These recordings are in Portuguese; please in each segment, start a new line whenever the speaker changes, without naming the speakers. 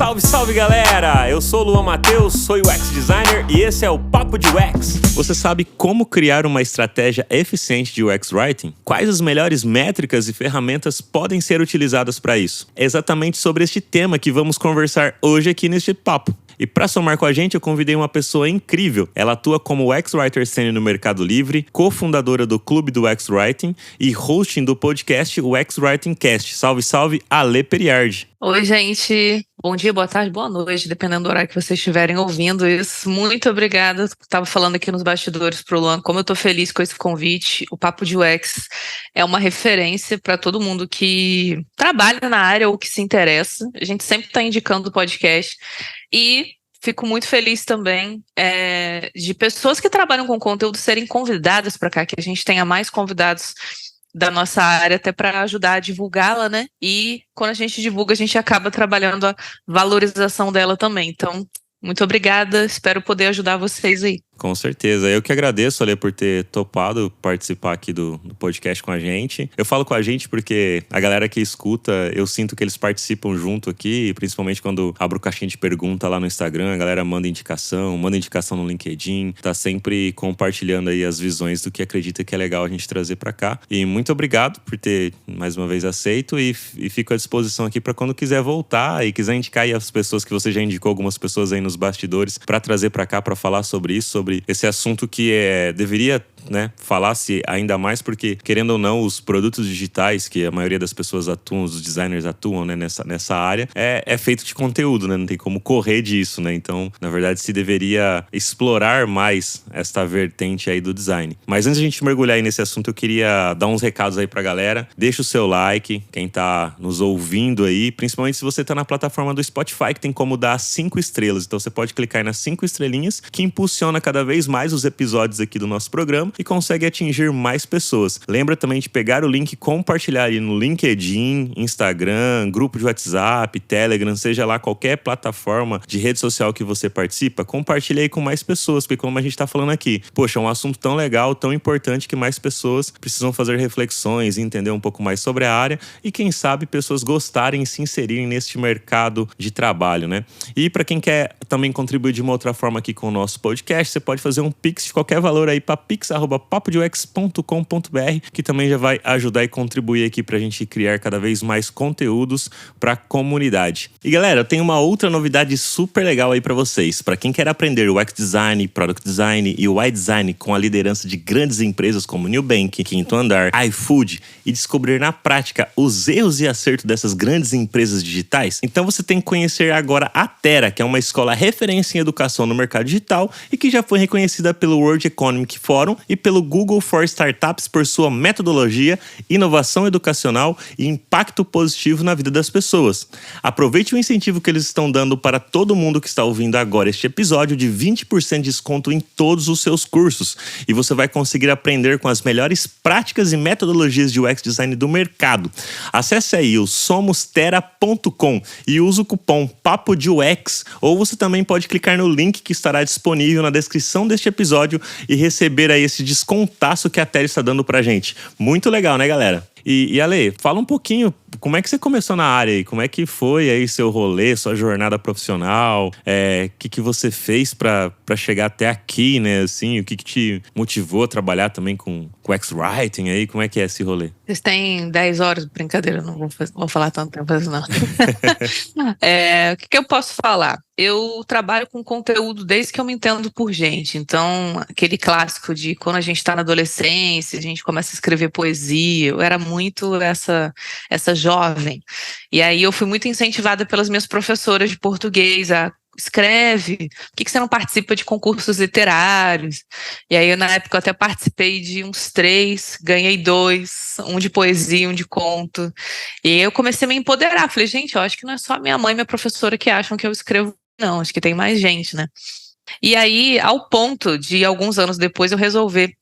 Salve, salve galera! Eu sou o Luan Matheus, sou UX Designer e esse é o Papo de UX. Você sabe como criar uma estratégia eficiente de UX Writing? Quais as melhores métricas e ferramentas podem ser utilizadas para isso? É exatamente sobre este tema que vamos conversar hoje aqui neste papo. E para somar com a gente, eu convidei uma pessoa incrível. Ela atua como UX Writer Sênior no Mercado Livre, cofundadora do Clube do UX Writing e hosting do podcast UX Writing Cast. Salve, salve, Ale Periardi.
Oi, gente. Bom dia, boa tarde, boa noite, dependendo do horário que vocês estiverem ouvindo isso. Muito obrigada. Estava falando aqui nos bastidores pro Luan, como eu tô feliz com esse convite. O Papo de UX é uma referência para todo mundo que trabalha na área ou que se interessa. A gente sempre está indicando o podcast. E fico muito feliz também de pessoas que trabalham com conteúdo serem convidadas para cá, que a gente tenha mais convidados da nossa área até para ajudar a divulgá-la, né? E quando a gente divulga, a gente acaba trabalhando a valorização dela também. Então, muito obrigada, espero poder ajudar vocês aí.
Com certeza. Eu que agradeço, Ale, por ter topado participar aqui do podcast com a gente. Eu falo com a gente porque a galera que escuta, eu sinto que eles participam junto aqui, principalmente quando abro caixinha de pergunta lá no Instagram, a galera manda indicação no LinkedIn, tá sempre compartilhando aí as visões do que acredita que é legal a gente trazer pra cá. E muito obrigado por ter mais uma vez aceito e fico à disposição aqui pra quando quiser voltar e quiser indicar aí as pessoas que você já indicou, algumas pessoas aí nos bastidores, pra trazer pra cá pra falar sobre isso, sobre esse assunto que deveria, né, falar-se ainda mais, porque, querendo ou não, os produtos digitais, que a maioria das pessoas atuam, os designers atuam, né, nessa área, é feito de conteúdo, né? Não tem como correr disso, né? Então, na verdade, se deveria explorar mais esta vertente aí do design. Mas antes de a gente mergulhar aí nesse assunto, eu queria dar uns recados aí pra galera. Deixa o seu like, quem tá nos ouvindo aí, principalmente se você tá na plataforma do Spotify, que tem como dar 5 estrelas. Então, você pode clicar aí nas 5 estrelinhas, que impulsiona cada vez mais os episódios aqui do nosso programa e consegue atingir mais pessoas. Lembra também de pegar o link e compartilhar aí no LinkedIn, Instagram, grupo de WhatsApp, Telegram, seja lá qualquer plataforma de rede social que você participa, compartilha aí com mais pessoas, porque como a gente tá falando aqui, poxa, é um assunto tão legal, tão importante que mais pessoas precisam fazer reflexões e entender um pouco mais sobre a área e quem sabe pessoas gostarem e se inserirem neste mercado de trabalho, né? E para quem quer também contribuir de uma outra forma aqui com o nosso podcast, você pode fazer um Pix de qualquer valor aí para pix@papodeux.com.br, que também já vai ajudar e contribuir aqui pra gente criar cada vez mais conteúdos pra comunidade. E galera, eu tenho uma outra novidade super legal aí pra vocês. Pra quem quer aprender UX Design, Product Design e UI Design com a liderança de grandes empresas como Nubank, Quinto Andar, iFood e descobrir na prática os erros e acertos dessas grandes empresas digitais, então você tem que conhecer agora a Tera, que é uma escola referência em educação no mercado digital e que já foi reconhecida pelo World Economic Forum e pelo Google for Startups por sua metodologia, inovação educacional e impacto positivo na vida das pessoas. Aproveite o incentivo que eles estão dando para todo mundo que está ouvindo agora este episódio de 20% de desconto em todos os seus cursos e você vai conseguir aprender com as melhores práticas e metodologias de UX Design do mercado. Acesse aí o somostera.com e use o cupom Papo de UX, ou você também pode clicar no link que estará disponível na descrição deste episódio e receber aí esse descontaço que a Tera está dando pra gente. Muito legal, né, galera? E Ale, fala um pouquinho, como é que você começou na área aí? Como é que foi aí seu rolê, sua jornada profissional? O que você fez pra chegar até aqui, né? Assim, o que te motivou a trabalhar também com X-Writing aí? Como é que é esse rolê?
Vocês têm 10 horas de brincadeira, não vou falar tanto tempo assim, não. O que eu posso falar? Eu trabalho com conteúdo desde que eu me entendo por gente. Então, aquele clássico de quando a gente está na adolescência, a gente começa a escrever poesia. Eu era muito essa jovem. E aí eu fui muito incentivada pelas minhas professoras de português a escreve, por que você não participa de concursos literários? E aí, na época, eu até participei de uns 3, ganhei 2, um de poesia, um de conto. E aí eu comecei a me empoderar. Falei, gente, eu acho que não é só minha mãe e minha professora que acham que eu escrevo, não, acho que tem mais gente, né? E aí, ao ponto de, alguns anos depois, eu resolver,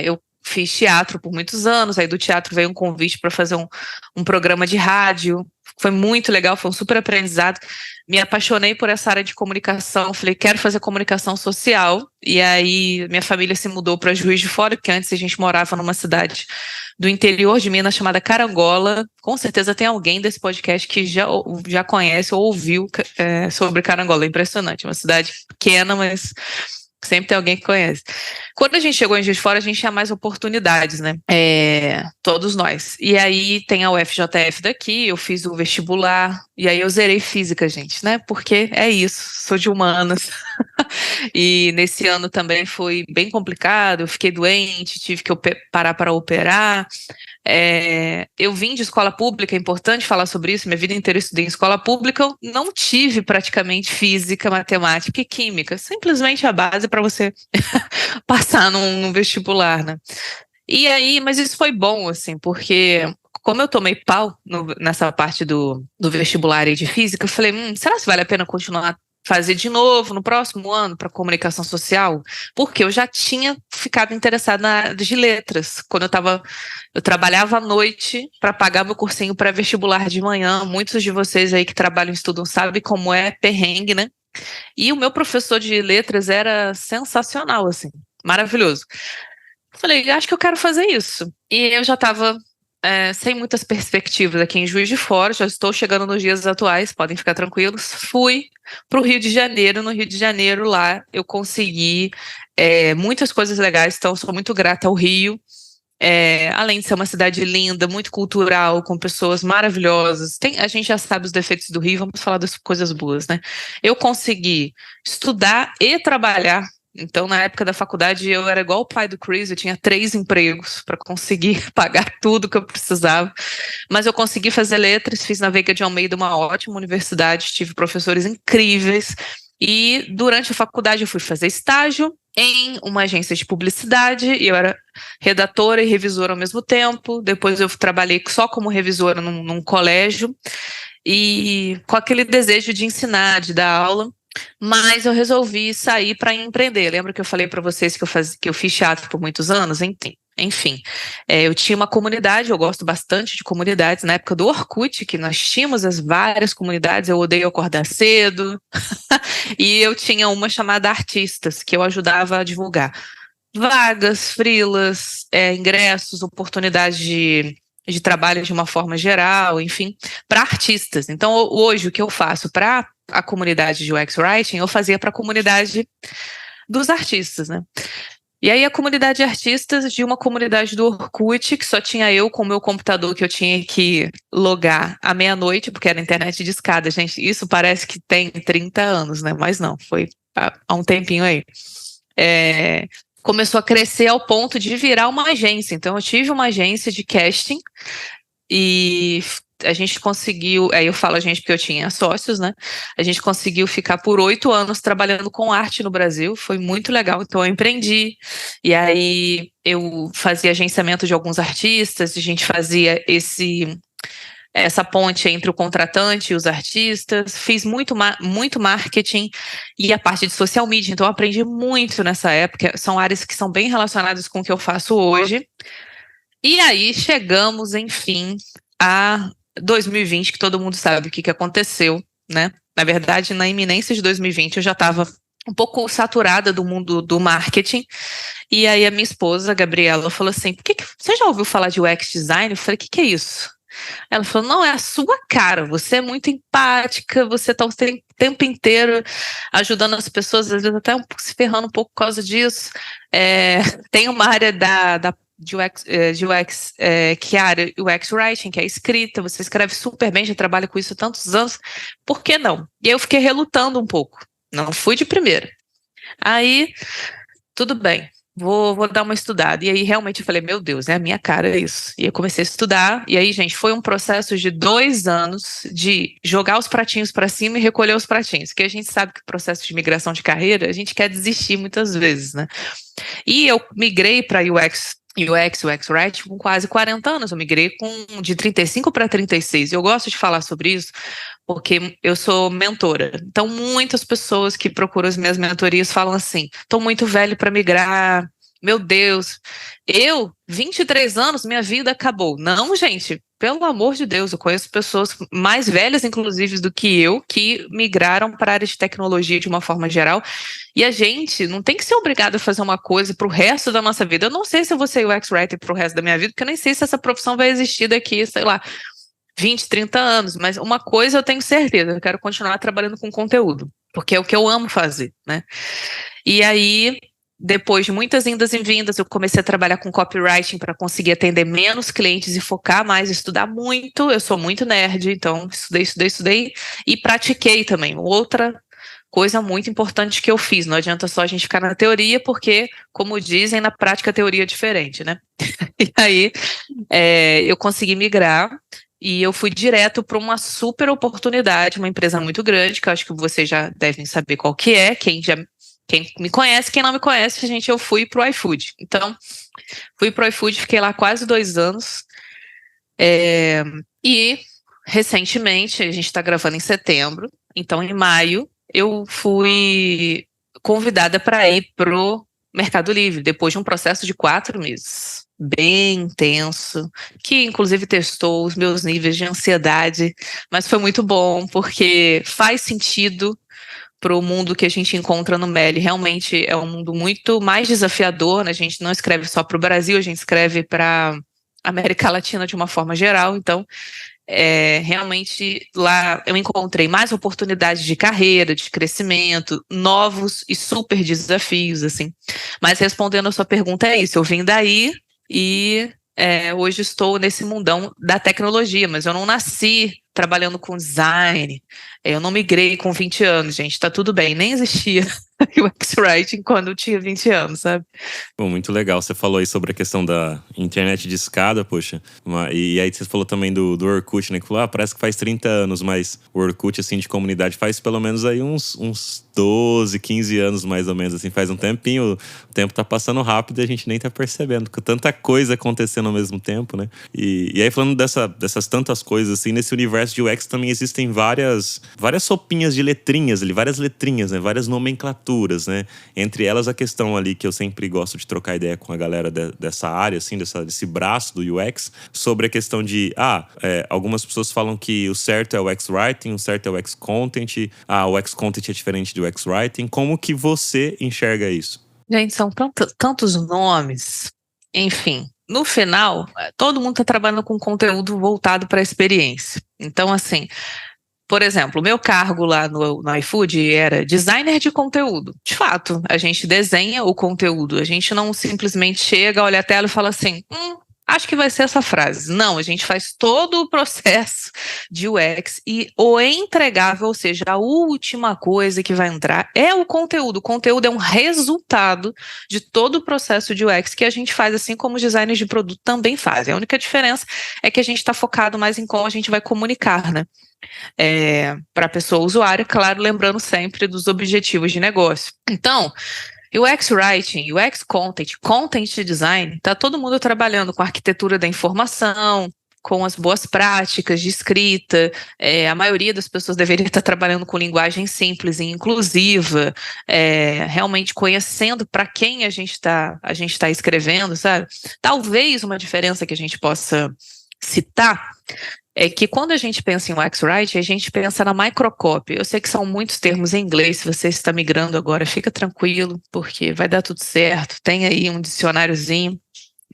eu fiz teatro por muitos anos, aí do teatro veio um convite para fazer um programa de rádio. Foi muito legal, foi um super aprendizado. Me apaixonei por essa área de comunicação, falei, quero fazer comunicação social. E aí minha família se mudou para Juiz de Fora, porque antes a gente morava numa cidade do interior de Minas chamada Carangola. Com certeza tem alguém desse podcast que já conhece ou ouviu sobre Carangola. É impressionante, uma cidade pequena, mas sempre tem alguém que conhece. Quando a gente chegou em Juiz de Fora, a gente tinha mais oportunidades, né? Todos nós. E aí tem a UFJF daqui, eu fiz o vestibular, e aí eu zerei física, gente, né? Porque é isso, sou de humanas. E nesse ano também foi bem complicado, eu fiquei doente, tive que parar para operar. Eu vim de escola pública, é importante falar sobre isso, minha vida inteira eu estudei em escola pública, eu não tive praticamente física, matemática e química, simplesmente a base para você passar num vestibular, né? E aí, mas isso foi bom, assim, porque como eu tomei pau nessa parte do vestibular e de física, eu falei, será que vale a pena continuar fazer de novo no próximo ano para comunicação social? Porque eu já tinha ficado interessada na área de letras, quando eu trabalhava à noite para pagar meu cursinho pré-vestibular de manhã. Muitos de vocês aí que trabalham e estudam sabem como é perrengue, né? E o meu professor de letras era sensacional, assim, maravilhoso. Falei, acho que eu quero fazer isso. E eu já estava sem muitas perspectivas aqui em Juiz de Fora, já estou chegando nos dias atuais, podem ficar tranquilos. Fui para o Rio de Janeiro, no Rio de Janeiro lá eu consegui muitas coisas legais, então sou muito grata ao Rio. Além de ser uma cidade linda, muito cultural, com pessoas maravilhosas, a gente já sabe os defeitos do Rio, vamos falar das coisas boas, né? Eu consegui estudar e trabalhar. Então, na época da faculdade, eu era igual o pai do Chris, eu tinha 3 empregos para conseguir pagar tudo que eu precisava. Mas eu consegui fazer letras, fiz na Veiga de Almeida, uma ótima universidade, tive professores incríveis. E durante a faculdade eu fui fazer estágio em uma agência de publicidade, e eu era redatora e revisora ao mesmo tempo. Depois eu trabalhei só como revisora num colégio, e com aquele desejo de ensinar, de dar aula. Mas eu resolvi sair para empreender. Lembra que eu falei para vocês que eu fiz teatro por muitos anos? Enfim, eu tinha uma comunidade, eu gosto bastante de comunidades. Na época do Orkut, que nós tínhamos as várias comunidades, eu odeio acordar cedo. E eu tinha uma chamada Artistas, que eu ajudava a divulgar vagas, freelas, ingressos, oportunidades de trabalho de uma forma geral, enfim, para artistas. Então, hoje, o que eu faço para a comunidade de UX Writing, eu fazia para a comunidade dos artistas, né? E aí a comunidade de artistas de uma comunidade do Orkut, que só tinha eu com o meu computador, que eu tinha que logar à meia-noite, porque era internet de escada, gente. Isso parece que tem 30 anos, né? Mas não, foi há um tempinho aí. Começou a crescer ao ponto de virar uma agência. Então eu tive uma agência de casting e a gente conseguiu, aí eu falo a gente porque eu tinha sócios, né? A gente conseguiu ficar por 8 anos trabalhando com arte no Brasil, foi muito legal. Então eu empreendi, e aí eu fazia agenciamento de alguns artistas, a gente fazia essa ponte entre o contratante e os artistas, fiz muito marketing e a parte de social media, então eu aprendi muito nessa época, são áreas que são bem relacionadas com o que eu faço hoje. E aí chegamos, enfim, a 2020, que todo mundo sabe o que aconteceu, né? Na verdade, na iminência de 2020, eu já estava um pouco saturada do mundo do marketing, e aí a minha esposa, a Gabriela, falou assim, você já ouviu falar de UX design? Eu falei, o que é isso? Ela falou, não, é a sua cara, você é muito empática, você está o tempo inteiro ajudando as pessoas, às vezes até se ferrando um pouco por causa disso. Tem uma área de UX, que é a área UX Writing, que é a escrita, você escreve super bem, já trabalha com isso há tantos anos, por que não? E eu fiquei relutando um pouco, não fui de primeira. Aí, tudo bem, vou dar uma estudada. E aí, realmente, eu falei, meu Deus, é a minha cara isso. E eu comecei a estudar, e aí, gente, foi um processo de 2 anos de jogar os pratinhos para cima e recolher os pratinhos, porque a gente sabe que o processo de migração de carreira, a gente quer desistir muitas vezes, né? E eu migrei para UX Writing com quase 40 anos, eu migrei de 35 para 36, eu gosto de falar sobre isso, porque eu sou mentora, então muitas pessoas que procuram as minhas mentorias falam assim, estou muito velho para migrar, meu Deus, 23 anos, minha vida acabou. Não, gente, pelo amor de Deus, eu conheço pessoas mais velhas, inclusive, do que eu, que migraram para a área de tecnologia de uma forma geral. E a gente não tem que ser obrigado a fazer uma coisa para o resto da nossa vida. Eu não sei se eu vou ser UX Writer para o resto da minha vida, porque eu nem sei se essa profissão vai existir daqui, sei lá, 20, 30 anos. Mas uma coisa eu tenho certeza, eu quero continuar trabalhando com conteúdo, porque é o que eu amo fazer, né? E aí, depois de muitas indas e vindas, eu comecei a trabalhar com copywriting para conseguir atender menos clientes e focar mais, estudar muito. Eu sou muito nerd, então estudei e pratiquei também. Outra coisa muito importante que eu fiz. Não adianta só a gente ficar na teoria, porque, como dizem, na prática a teoria é diferente, né? E aí, eu consegui migrar. E eu fui direto para uma super oportunidade, uma empresa muito grande, que eu acho que vocês já devem saber qual que é, quem me conhece, quem não me conhece, gente, eu fui pro iFood. Então, fui pro iFood, fiquei lá quase 2 anos. E, recentemente, a gente está gravando em setembro, então, em maio, eu fui convidada para ir pro Mercado Livre, depois de um processo de 4 meses. Bem intenso, que inclusive testou os meus níveis de ansiedade, mas foi muito bom, porque faz sentido para o mundo que a gente encontra no Meli. Realmente é um mundo muito mais desafiador, né? A gente não escreve só para o Brasil, a gente escreve para a América Latina de uma forma geral, então realmente lá eu encontrei mais oportunidades de carreira, de crescimento, novos e super desafios, assim. Mas respondendo a sua pergunta, é isso, eu vim daí e hoje estou nesse mundão da tecnologia, mas eu não nasci trabalhando com design, eu não migrei com 20 anos, gente, tá tudo bem, nem existia UX Writing quando eu tinha 20 anos, sabe?
Bom, muito legal. Você falou aí sobre a questão da internet de escada, poxa. E aí você falou também do Orkut, né? Que falou, parece que faz 30 anos, mas o Orkut, assim, de comunidade faz pelo menos aí uns 12, 15 anos, mais ou menos, assim. Faz um tempinho, o tempo tá passando rápido e a gente nem tá percebendo, com tanta coisa acontecendo ao mesmo tempo, né? E aí falando dessas tantas coisas, assim, nesse universo de UX também existem várias sopinhas de letrinhas ali, várias letrinhas, né? Várias nomenclaturas, né? Entre elas a questão ali que eu sempre gosto de trocar ideia com a galera dessa área, assim, desse braço do UX, sobre a questão de, algumas pessoas falam que o certo é o UX Writing, o certo é o UX Content, o UX Content é diferente do UX Writing. Como que você enxerga isso?
Gente, são tantos nomes, enfim. No final, todo mundo está trabalhando com conteúdo voltado para a experiência. Então, assim, por exemplo, o meu cargo lá no iFood era designer de conteúdo. De fato, a gente desenha o conteúdo. A gente não simplesmente chega, olha a tela e fala assim, acho que vai ser essa frase. Não, a gente faz todo o processo de UX e o entregável, ou seja, a última coisa que vai entrar é o conteúdo. O conteúdo é um resultado de todo o processo de UX que a gente faz, assim como os designers de produto também fazem. A única diferença é que a gente está focado mais em como a gente vai comunicar, né? Para a pessoa usuária, claro, lembrando sempre dos objetivos de negócio. Então, UX Writing, UX Content, Content Design, está todo mundo trabalhando com a arquitetura da informação, com as boas práticas de escrita. A maioria das pessoas deveria estar trabalhando com linguagem simples e inclusiva, realmente conhecendo para quem a gente tá escrevendo, sabe? Talvez uma diferença que a gente possa citar é que quando a gente pensa em UX Writing, a gente pensa na microcopy. Eu sei que são muitos termos em inglês, se você está migrando agora, fica tranquilo, porque vai dar tudo certo. Tem aí um dicionáriozinho.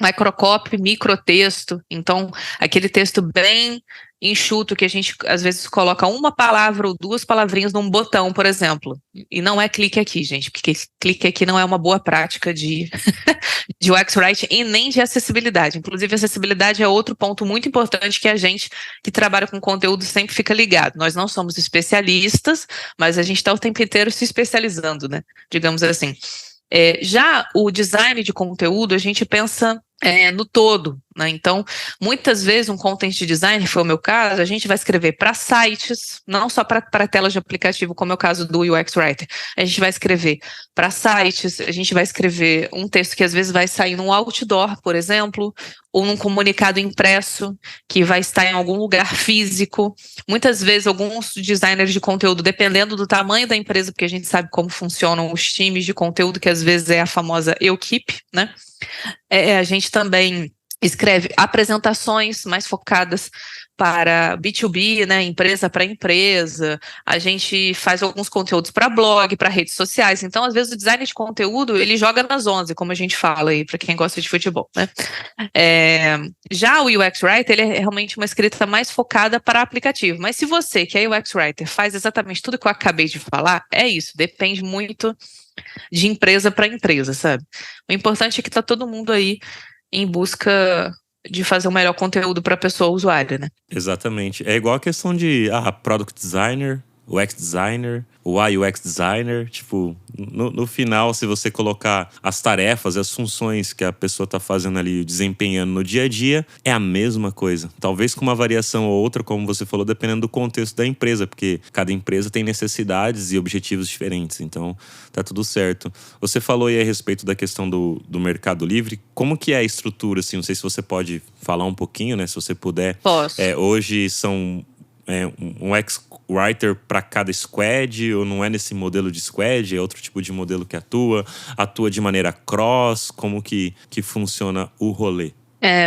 Microcopy, microtexto, então aquele texto bem enxuto que a gente às vezes coloca uma palavra ou 2 palavrinhas num botão, por exemplo. E não é clique aqui, gente, porque clique aqui não é uma boa prática de UX Writing e nem de acessibilidade. Inclusive, acessibilidade é outro ponto muito importante que a gente que trabalha com conteúdo sempre fica ligado. Nós não somos especialistas, mas a gente está o tempo inteiro se especializando, né? Digamos assim. Já o design de conteúdo, a gente pensa no todo, né? Então, muitas vezes um content design, foi o meu caso, a gente vai escrever para sites, não só para telas de aplicativo, como é o caso do UX Writer. A gente vai escrever para sites, a gente vai escrever um texto que às vezes vai sair num outdoor, por exemplo, ou num comunicado impresso, que vai estar em algum lugar físico. Muitas vezes, alguns designers de conteúdo, dependendo do tamanho da empresa, porque a gente sabe como funcionam os times de conteúdo, que às vezes é a famosa equipe, né? A gente também escreve apresentações mais focadas para B2B, né, empresa para empresa. A gente faz alguns conteúdos para blog, para redes sociais. Então, às vezes, o design de conteúdo, ele joga nas 11, como a gente fala aí, para quem gosta de futebol, né? Já o UX Writer, ele é realmente uma escrita mais focada para aplicativo. Mas se você, que é UX Writer, faz exatamente tudo que eu acabei de falar, é isso, depende muito de empresa para empresa, sabe? O importante é que tá todo mundo aí em busca de fazer o melhor conteúdo para a pessoa usuária, né?
Exatamente. É igual a questão de product designer, UX designer, UI UX designer. Tipo, no final, se você colocar as tarefas, as funções que a pessoa está fazendo ali, desempenhando no dia a dia, é a mesma coisa. Talvez com uma variação ou outra, como você falou, dependendo do contexto da empresa, porque cada empresa tem necessidades e objetivos diferentes. Então, tá tudo certo. Você falou aí a respeito da questão do Mercado Livre. Como que é a estrutura, assim? Não sei se você pode falar um pouquinho, né? Se você puder.
Posso.
Hoje são um UX-writer para cada squad, ou não é nesse modelo de squad, é outro tipo de modelo que atua de maneira cross, como que funciona o rolê?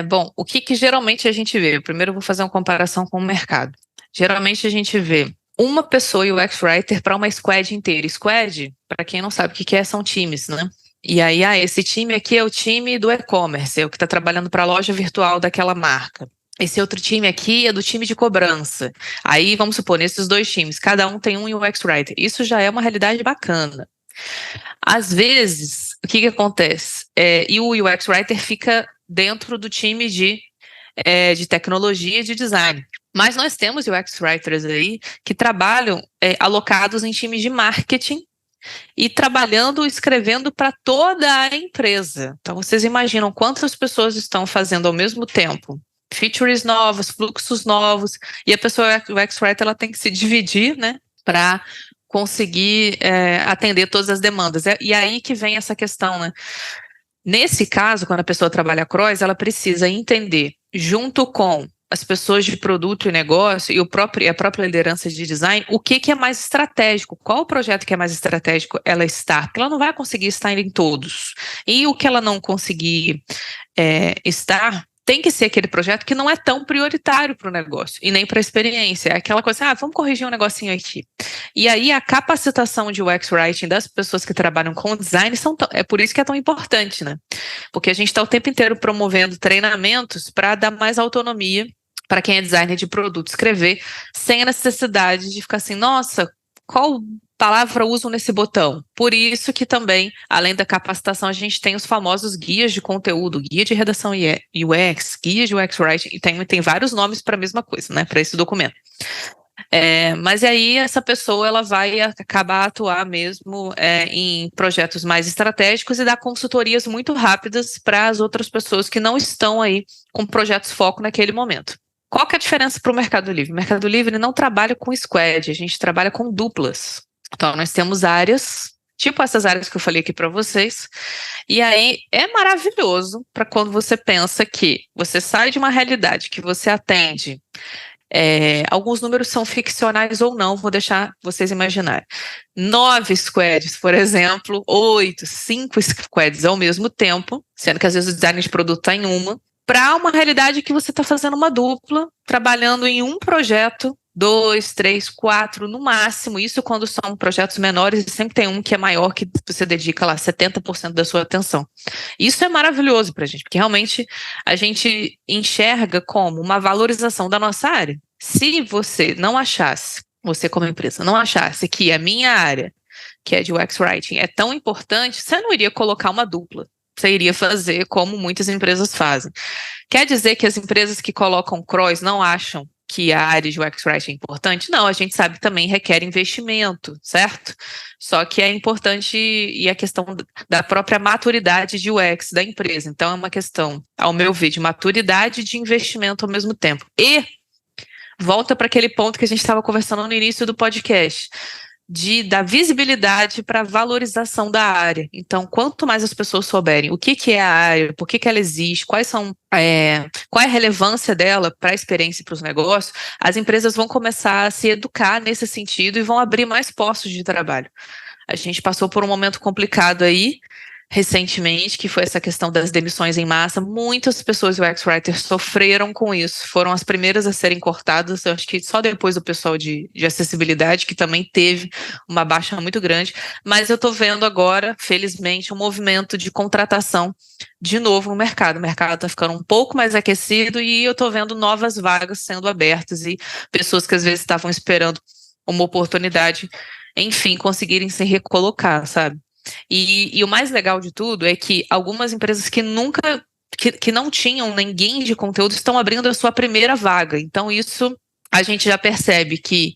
Bom, o que geralmente a gente vê? Primeiro eu vou fazer uma comparação com o mercado. Geralmente a gente vê uma pessoa UX Writer para uma squad inteira. Squad, para quem não sabe o que é, são times, né? E aí, esse time aqui é o time do e-commerce, é o que está trabalhando para a loja virtual daquela marca. Esse outro time aqui é do time de cobrança. Aí, vamos supor, nesses dois times, cada um tem um UX Writer. Isso já é uma realidade bacana. Às vezes, o que acontece? E o UX Writer fica dentro do time de tecnologia e de design. Mas nós temos UX Writers aí que trabalham alocados em times de marketing e trabalhando, escrevendo para toda a empresa. Então, vocês imaginam quantas pessoas estão fazendo ao mesmo tempo features novos, fluxos novos, e a pessoa UX Writer ela tem que se dividir, né, para conseguir atender todas as demandas. E aí que vem essa questão, né? Nesse caso, quando a pessoa trabalha cross, ela precisa entender, junto com as pessoas de produto e negócio e a própria liderança de design, o que é mais estratégico, qual o projeto que é mais estratégico ela estar, porque ela não vai conseguir estar em todos. E o que ela não conseguir estar, tem que ser aquele projeto que não é tão prioritário para o negócio e nem para a experiência. É aquela coisa, vamos corrigir um negocinho aqui. E aí a capacitação de UX Writing das pessoas que trabalham com design é por isso que é tão importante, né? Porque a gente está o tempo inteiro promovendo treinamentos para dar mais autonomia para quem é designer de produto escrever, sem a necessidade de ficar assim, nossa, qual palavra usam nesse botão? Por isso que também, além da capacitação, a gente tem os famosos guias de conteúdo, guia de redação UX, guia de UX Writing, e tem vários nomes para a mesma coisa, né, para esse documento. Mas aí essa pessoa ela vai acabar a atuar mesmo em projetos mais estratégicos e dar consultorias muito rápidas para as outras pessoas que não estão aí com projetos foco naquele momento. Qual que é a diferença para o Mercado Livre? O Mercado Livre não trabalha com squad, a gente trabalha com duplas. Então, nós temos áreas, tipo essas áreas que eu falei aqui para vocês, e aí é maravilhoso para quando você pensa que você sai de uma realidade que você atende. Alguns números são ficcionais ou não, vou deixar vocês imaginarem. 9 squads, por exemplo, 8, 5 squads ao mesmo tempo, sendo que às vezes o design de produto está em uma, para uma realidade que você está fazendo uma dupla, trabalhando em um projeto, 2, 3, 4 no máximo, isso quando são projetos menores, e sempre tem um que é maior, que você dedica lá 70% da sua atenção. Isso é maravilhoso para a gente, porque realmente a gente enxerga como uma valorização da nossa área. Se você não achasse, você como empresa, não achasse que a minha área, que é de UX Writing, é tão importante, você não iria colocar uma dupla. Você iria fazer como muitas empresas fazem. Quer dizer que as empresas que colocam cross não acham que a área de UX Writing é importante? Não, a gente sabe que também requer investimento, certo? Só que é importante e a questão da própria maturidade de UX da empresa. Então, é uma questão, ao meu ver, de maturidade e de investimento ao mesmo tempo. E volta para aquele ponto que a gente estava conversando no início do podcast, da visibilidade para a valorização da área. Então, quanto mais as pessoas souberem o que é a área, por que ela existe, qual é a relevância dela para a experiência e para os negócios, as empresas vão começar a se educar nesse sentido e vão abrir mais postos de trabalho. A gente passou por um momento complicado aí, recentemente, que foi essa questão das demissões em massa. Muitas pessoas UX Writers sofreram com isso, foram as primeiras a serem cortadas. Eu acho que só depois o pessoal de acessibilidade, que também teve uma baixa muito grande, mas eu estou vendo agora, felizmente, um movimento de contratação de novo no mercado. O mercado está ficando um pouco mais aquecido e eu estou vendo novas vagas sendo abertas e pessoas que às vezes estavam esperando uma oportunidade, enfim, conseguirem se recolocar, sabe? E o mais legal de tudo é que algumas empresas que nunca, que não tinham ninguém de conteúdo estão abrindo a sua primeira vaga. Então isso a gente já percebe que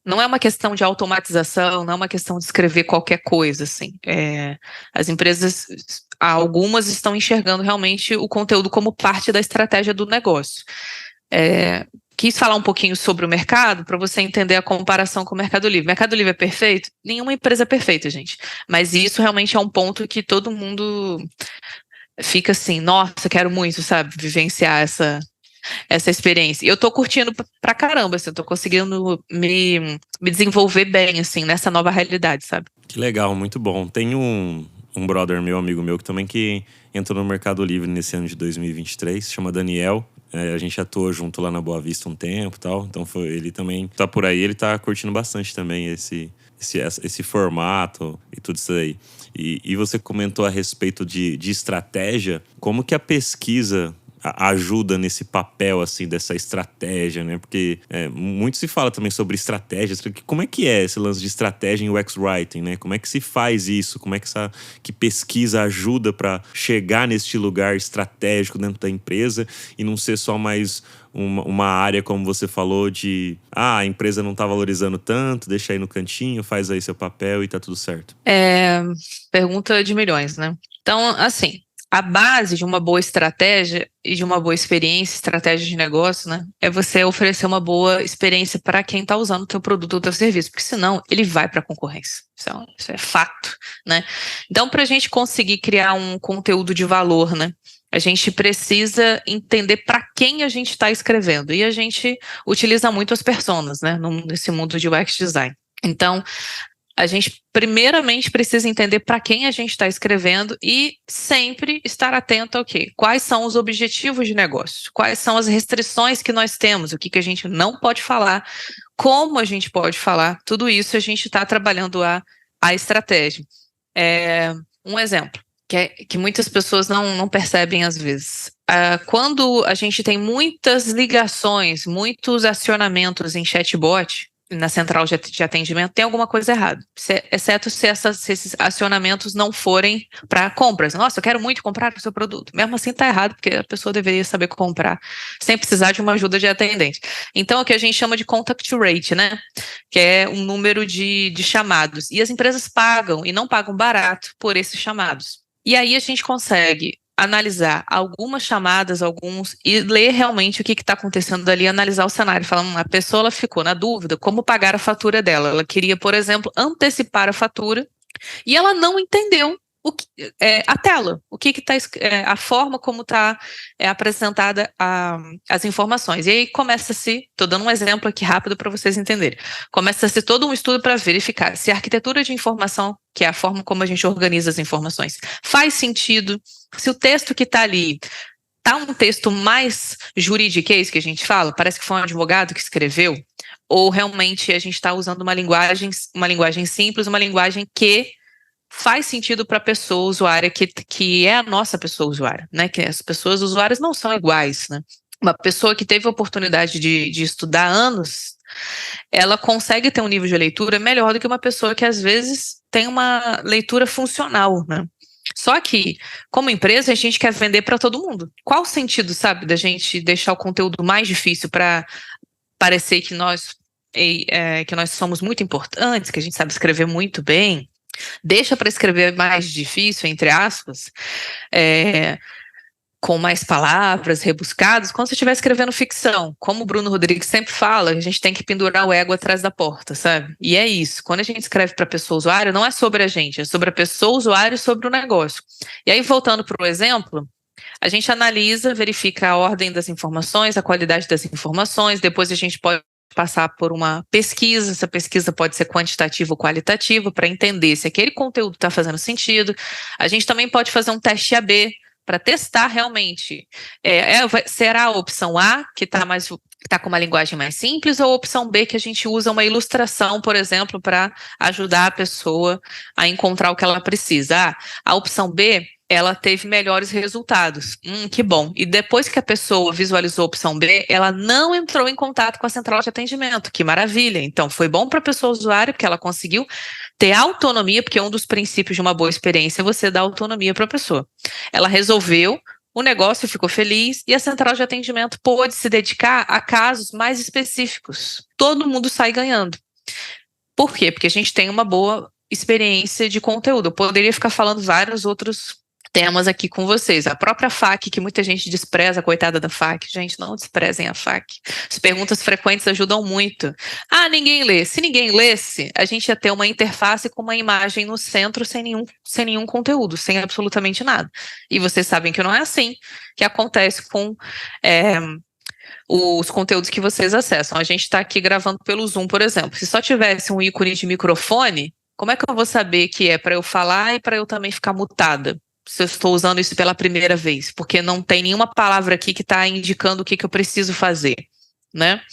não é uma questão de automatização, não é uma questão de escrever qualquer coisa, assim. As empresas, algumas estão enxergando realmente o conteúdo como parte da estratégia do negócio. Quis falar um pouquinho sobre o mercado para você entender a comparação com o Mercado Livre. Mercado Livre é perfeito? Nenhuma empresa é perfeita, gente. Mas isso realmente é um ponto que todo mundo fica assim, nossa, quero muito, sabe, vivenciar essa experiência. E eu tô curtindo pra caramba, assim, eu tô conseguindo me desenvolver bem, assim, nessa nova realidade, sabe?
Que legal, muito bom. Tem um brother meu, amigo meu, que entrou no Mercado Livre nesse ano de 2023, se chama Daniel. A gente atuou junto lá na Boa Vista um tempo e tal. Então ele também tá por aí, ele tá curtindo bastante também esse formato e tudo isso aí. E você comentou a respeito de estratégia. Como que a pesquisa ajuda nesse papel, assim, dessa estratégia, né? Porque muito se fala também sobre estratégias. Como é que é esse lance de estratégia em UX Writing, né? Como é que se faz isso? Como é que pesquisa ajuda para chegar neste lugar estratégico dentro da empresa e não ser só mais uma área, como você falou, a empresa não tá valorizando tanto, deixa aí no cantinho, faz aí seu papel e tá tudo certo.
Pergunta de milhões, né? Então, assim, a base de uma boa estratégia e de uma boa experiência, estratégia de negócio, né, é você oferecer uma boa experiência para quem está usando o teu produto ou teu serviço, porque senão ele vai para a concorrência. Isso é fato, né? Então, para a gente conseguir criar um conteúdo de valor, né, a gente precisa entender para quem a gente está escrevendo. E a gente utiliza muito as personas, né, nesse mundo de UX design. Então, a gente primeiramente precisa entender para quem a gente está escrevendo e sempre estar atento ao quê? Quais são os objetivos de negócio? Quais são as restrições que nós temos? O que a gente não pode falar? Como a gente pode falar? Tudo isso a gente está trabalhando a estratégia. Um exemplo que muitas pessoas não percebem às vezes. Quando a gente tem muitas ligações, muitos acionamentos em chatbot, na central de atendimento, tem alguma coisa errada, exceto se esses acionamentos não forem para compras. Nossa, eu quero muito comprar o seu produto. Mesmo assim está errado, porque a pessoa deveria saber comprar, sem precisar de uma ajuda de atendente. Então, é o que a gente chama de contact rate, né? Que é um número de chamados. E as empresas pagam, e não pagam barato, por esses chamados. E aí a gente consegue analisar algumas chamadas, e ler realmente o que está acontecendo ali, analisar o cenário, falando, a pessoa ela ficou na dúvida como pagar a fatura dela. Ela queria, por exemplo, antecipar a fatura e ela não entendeu a tela, o que está, a forma como está apresentada as informações. E aí começa-se, estou dando um exemplo aqui rápido para vocês entenderem, começa-se todo um estudo para verificar se a arquitetura de informação, que é a forma como a gente organiza as informações, faz sentido, se o texto que está ali está um texto mais juridiquês, que a gente fala, parece que foi um advogado que escreveu, ou realmente a gente está usando uma linguagem simples, uma linguagem que faz sentido para a pessoa usuária, que é a nossa pessoa usuária, né? Que as pessoas usuárias não são iguais, né? Uma pessoa que teve a oportunidade de estudar anos, ela consegue ter um nível de leitura melhor do que uma pessoa que às vezes tem uma leitura funcional, né? Só que, como empresa, a gente quer vender para todo mundo. Qual o sentido, sabe, da gente deixar o conteúdo mais difícil para parecer que nós somos muito importantes, que a gente sabe escrever muito bem, deixa para escrever mais difícil, entre aspas, com mais palavras rebuscadas, quando você estiver escrevendo ficção. Como o Bruno Rodrigues sempre fala, a gente tem que pendurar o ego atrás da porta, sabe? E é isso. Quando a gente escreve para a pessoa usuária, não é sobre a gente, é sobre a pessoa usuária e sobre o negócio. E aí, voltando para o exemplo, a gente analisa, verifica a ordem das informações, a qualidade das informações, depois a gente pode passar por uma pesquisa, essa pesquisa pode ser quantitativa ou qualitativa, para entender se aquele conteúdo está fazendo sentido. A gente também pode fazer um teste AB, para testar realmente, será a opção A, que está com uma linguagem mais simples, ou a opção B, que a gente usa uma ilustração, por exemplo, para ajudar a pessoa a encontrar o que ela precisa. A opção B, ela teve melhores resultados. Que bom. E depois que a pessoa visualizou a opção B, ela não entrou em contato com a central de atendimento. Que maravilha. Então, foi bom para a pessoa usuária, porque ela conseguiu ter autonomia, porque um dos princípios de uma boa experiência é você dar autonomia para a pessoa. Ela resolveu, o negócio ficou feliz e a central de atendimento pôde se dedicar a casos mais específicos. Todo mundo sai ganhando. Por quê? Porque a gente tem uma boa experiência de conteúdo. Eu poderia ficar falando vários outros temas aqui com vocês. A própria FAQ, que muita gente despreza, a coitada da FAQ. Gente, não desprezem a FAQ. As perguntas frequentes ajudam muito. Ninguém lê. Se ninguém lesse, a gente ia ter uma interface com uma imagem no centro sem nenhum conteúdo, sem absolutamente nada. E vocês sabem que não é assim que acontece com os conteúdos que vocês acessam. A gente está aqui gravando pelo Zoom, por exemplo. Se só tivesse um ícone de microfone, como é que eu vou saber que é para eu falar e para eu também ficar mutada? Se eu estou usando isso pela primeira vez, porque não tem nenhuma palavra aqui que está indicando o que eu preciso fazer, né?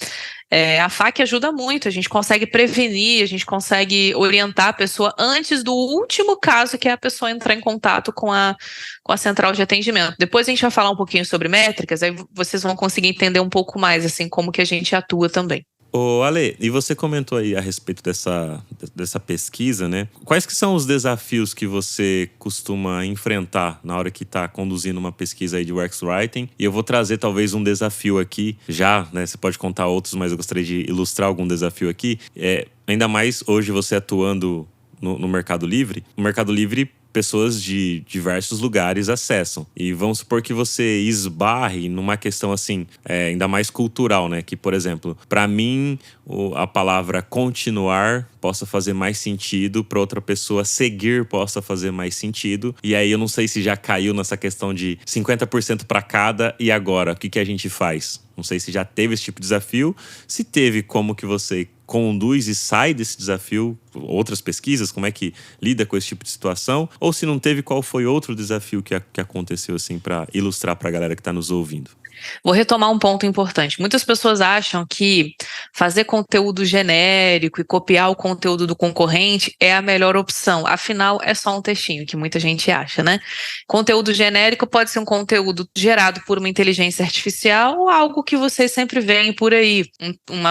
A FAQ ajuda muito, a gente consegue prevenir, a gente consegue orientar a pessoa antes do último caso, que é a pessoa entrar em contato com a central de atendimento. Depois a gente vai falar um pouquinho sobre métricas, aí vocês vão conseguir entender um pouco mais, assim, como que a gente atua também.
Ô, Ale, e você comentou aí a respeito dessa pesquisa, né? Quais que são os desafios que você costuma enfrentar na hora que está conduzindo uma pesquisa aí de UX Writing? E eu vou trazer talvez um desafio aqui, já, né? Você pode contar outros, mas eu gostaria de ilustrar algum desafio aqui. Ainda mais hoje você atuando no Mercado Livre. No Mercado Livre, pessoas de diversos lugares acessam. E vamos supor que você esbarre numa questão assim, ainda mais cultural, né? Que, por exemplo, para mim, a palavra continuar possa fazer mais sentido, para outra pessoa seguir possa fazer mais sentido. E aí eu não sei se já caiu nessa questão de 50% para cada e agora, o que a gente faz? Não sei se já teve esse tipo de desafio. Se teve, como que você conduz e sai desse desafio? Outras pesquisas, como é que lida com esse tipo de situação? Ou se não teve, qual foi outro desafio que aconteceu, assim, para ilustrar para a galera que está nos ouvindo?
Vou retomar um ponto importante. Muitas pessoas acham que fazer conteúdo genérico e copiar o conteúdo do concorrente é a melhor opção. Afinal, é só um textinho, que muita gente acha, né? Conteúdo genérico pode ser um conteúdo gerado por uma inteligência artificial ou algo que vocês sempre veem por aí.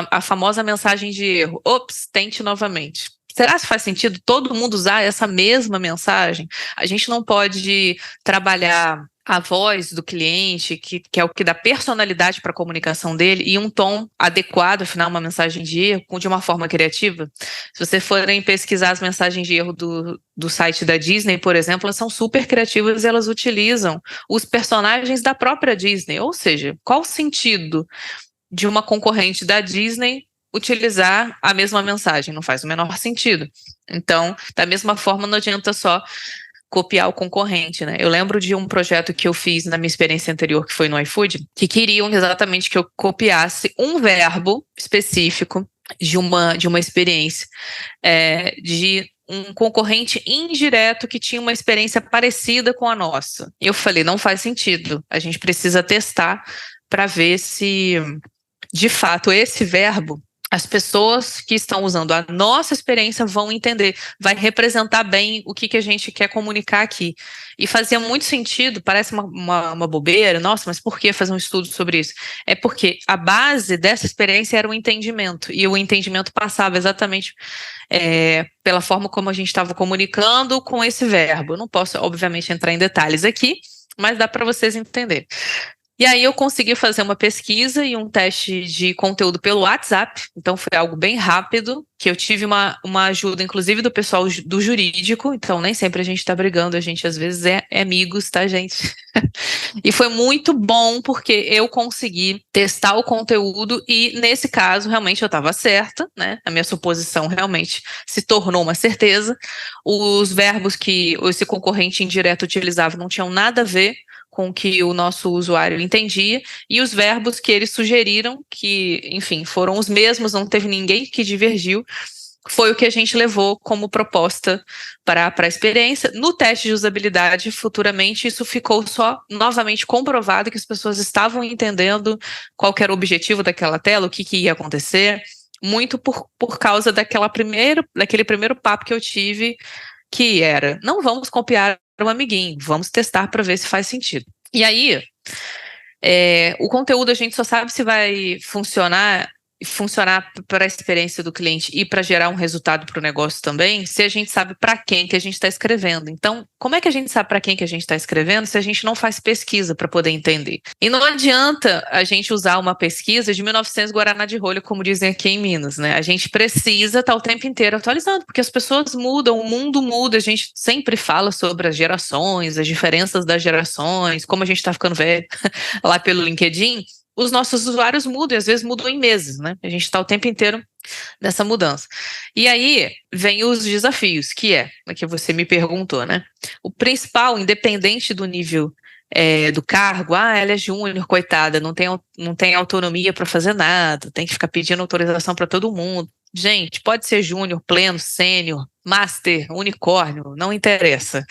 A famosa mensagem de erro. Ops, tente novamente. Será que faz sentido todo mundo usar essa mesma mensagem? A gente não pode trabalhar a voz do cliente, que é o que dá personalidade para a comunicação dele, e um tom adequado, afinal, uma mensagem de erro, de uma forma criativa. Se vocês forem pesquisar as mensagens de erro do site da Disney, por exemplo, elas são super criativas e elas utilizam os personagens da própria Disney. Ou seja, qual o sentido de uma concorrente da Disney utilizar a mesma mensagem? Não faz o menor sentido. Então, da mesma forma, não adianta só copiar o concorrente, né? Eu lembro de um projeto que eu fiz na minha experiência anterior, que foi no iFood, que queriam exatamente que eu copiasse um verbo específico de uma experiência, de um concorrente indireto que tinha uma experiência parecida com a nossa. Eu falei, não faz sentido, a gente precisa testar para ver se, de fato, esse verbo as pessoas que estão usando a nossa experiência vão entender, vai representar bem o que a gente quer comunicar aqui. E fazia muito sentido, parece uma bobeira, nossa, mas por que fazer um estudo sobre isso? É porque a base dessa experiência era o entendimento, e o entendimento passava exatamente pela forma como a gente estava comunicando com esse verbo. Eu não posso, obviamente, entrar em detalhes aqui, mas dá para vocês entenderem. E aí eu consegui fazer uma pesquisa e um teste de conteúdo pelo WhatsApp, então foi algo bem rápido, que eu tive uma ajuda, inclusive, do pessoal do jurídico, então nem sempre a gente tá brigando, a gente às vezes é amigos, tá, gente? E foi muito bom, porque eu consegui testar o conteúdo e, nesse caso, realmente eu estava certa, né? A minha suposição realmente se tornou uma certeza. Os verbos que esse concorrente indireto utilizava não tinham nada a ver com o que o nosso usuário entendia, e os verbos que eles sugeriram, que, enfim, foram os mesmos, não teve ninguém que divergiu, foi o que a gente levou como proposta para a experiência. No teste de usabilidade, futuramente, isso ficou só novamente comprovado que as pessoas estavam entendendo qual que era o objetivo daquela tela, o que ia acontecer, muito por causa daquele primeiro papo que eu tive, que era, não vamos copiar um amiguinho, vamos testar para ver se faz sentido. E aí, o conteúdo a gente só sabe se vai funcionar para a experiência do cliente e para gerar um resultado para o negócio também, se a gente sabe para quem que a gente está escrevendo. Então, como é que a gente sabe para quem que a gente está escrevendo se a gente não faz pesquisa para poder entender? E não adianta a gente usar uma pesquisa de 1900 Guaraná de rolha, como dizem aqui em Minas, né? A gente precisa estar o tempo inteiro atualizando, porque as pessoas mudam, o mundo muda, a gente sempre fala sobre as gerações, as diferenças das gerações, como a gente está ficando velho lá pelo LinkedIn. Os nossos usuários mudam, e às vezes mudam em meses, né? A gente está o tempo inteiro nessa mudança. E aí vem os desafios, que você me perguntou, né? O principal, independente do nível do cargo, ela é júnior, coitada, não tem autonomia para fazer nada, tem que ficar pedindo autorização para todo mundo. Gente, pode ser júnior, pleno, sênior, master, unicórnio, não interessa.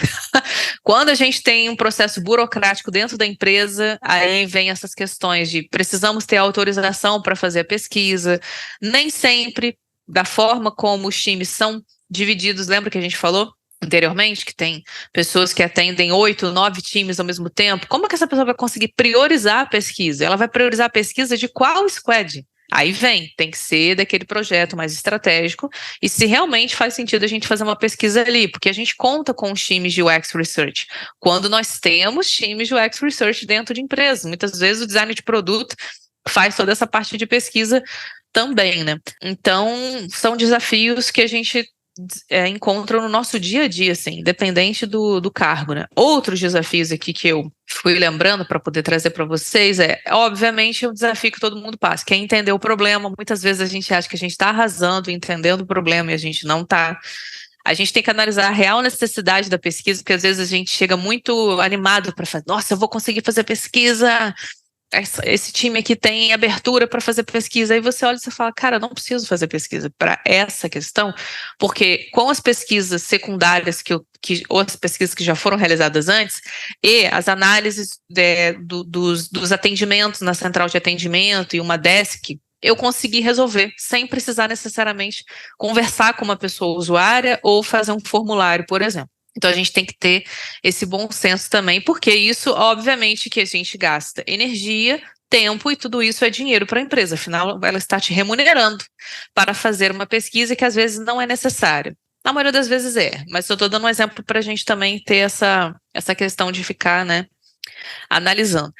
Quando a gente tem um processo burocrático dentro da empresa, aí vem essas questões de precisamos ter autorização para fazer a pesquisa, nem sempre da forma como os times são divididos, lembra que a gente falou anteriormente, que tem pessoas que atendem 8, 9 times ao mesmo tempo, como é que essa pessoa vai conseguir priorizar a pesquisa? Ela vai priorizar a pesquisa de qual squad? Aí tem que ser daquele projeto mais estratégico, e se realmente faz sentido a gente fazer uma pesquisa ali, porque a gente conta com os times de UX Research, quando nós temos times de UX Research dentro de empresas. Muitas vezes o design de produto faz toda essa parte de pesquisa também, né? Então, são desafios que a gente encontra no nosso dia a dia, assim, independente do cargo, né? Outros desafios aqui que eu fui lembrando para poder trazer para vocês obviamente, um desafio que todo mundo passa, que é entender o problema. Muitas vezes a gente acha que a gente está arrasando, entendendo o problema, e a gente não está. A gente tem que analisar a real necessidade da pesquisa, porque às vezes a gente chega muito animado para fazer, nossa, eu vou conseguir fazer pesquisa, esse time aqui tem abertura para fazer pesquisa, aí você olha e você fala, cara, eu não preciso fazer pesquisa para essa questão, porque com as pesquisas secundárias ou as pesquisas que já foram realizadas antes, e as análises dos atendimentos na central de atendimento e uma desk, eu consegui resolver, sem precisar necessariamente conversar com uma pessoa usuária ou fazer um formulário, por exemplo. Então, a gente tem que ter esse bom senso também, porque isso, obviamente, que a gente gasta energia, tempo, e tudo isso é dinheiro para a empresa. Afinal, ela está te remunerando para fazer uma pesquisa que às vezes não é necessária. Na maioria das vezes mas eu estou dando um exemplo para a gente também ter essa questão de ficar, né, analisando.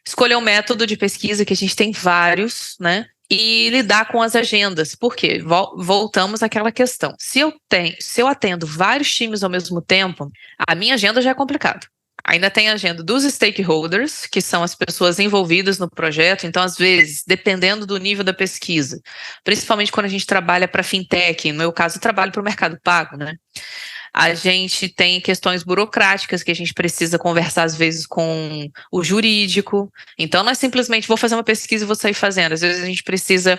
Escolher um método de pesquisa, que a gente tem vários, né? E lidar com as agendas. Por quê? Voltamos àquela questão. Se eu atendo vários times ao mesmo tempo, a minha agenda já é complicada. Ainda tem a agenda dos stakeholders, que são as pessoas envolvidas no projeto. Então, às vezes, dependendo do nível da pesquisa, principalmente quando a gente trabalha para fintech, no meu caso, eu trabalho para o mercado pago, né? A gente tem questões burocráticas que a gente precisa conversar, às vezes, com o jurídico. Então, não é simplesmente vou fazer uma pesquisa e vou sair fazendo. Às vezes, a gente precisa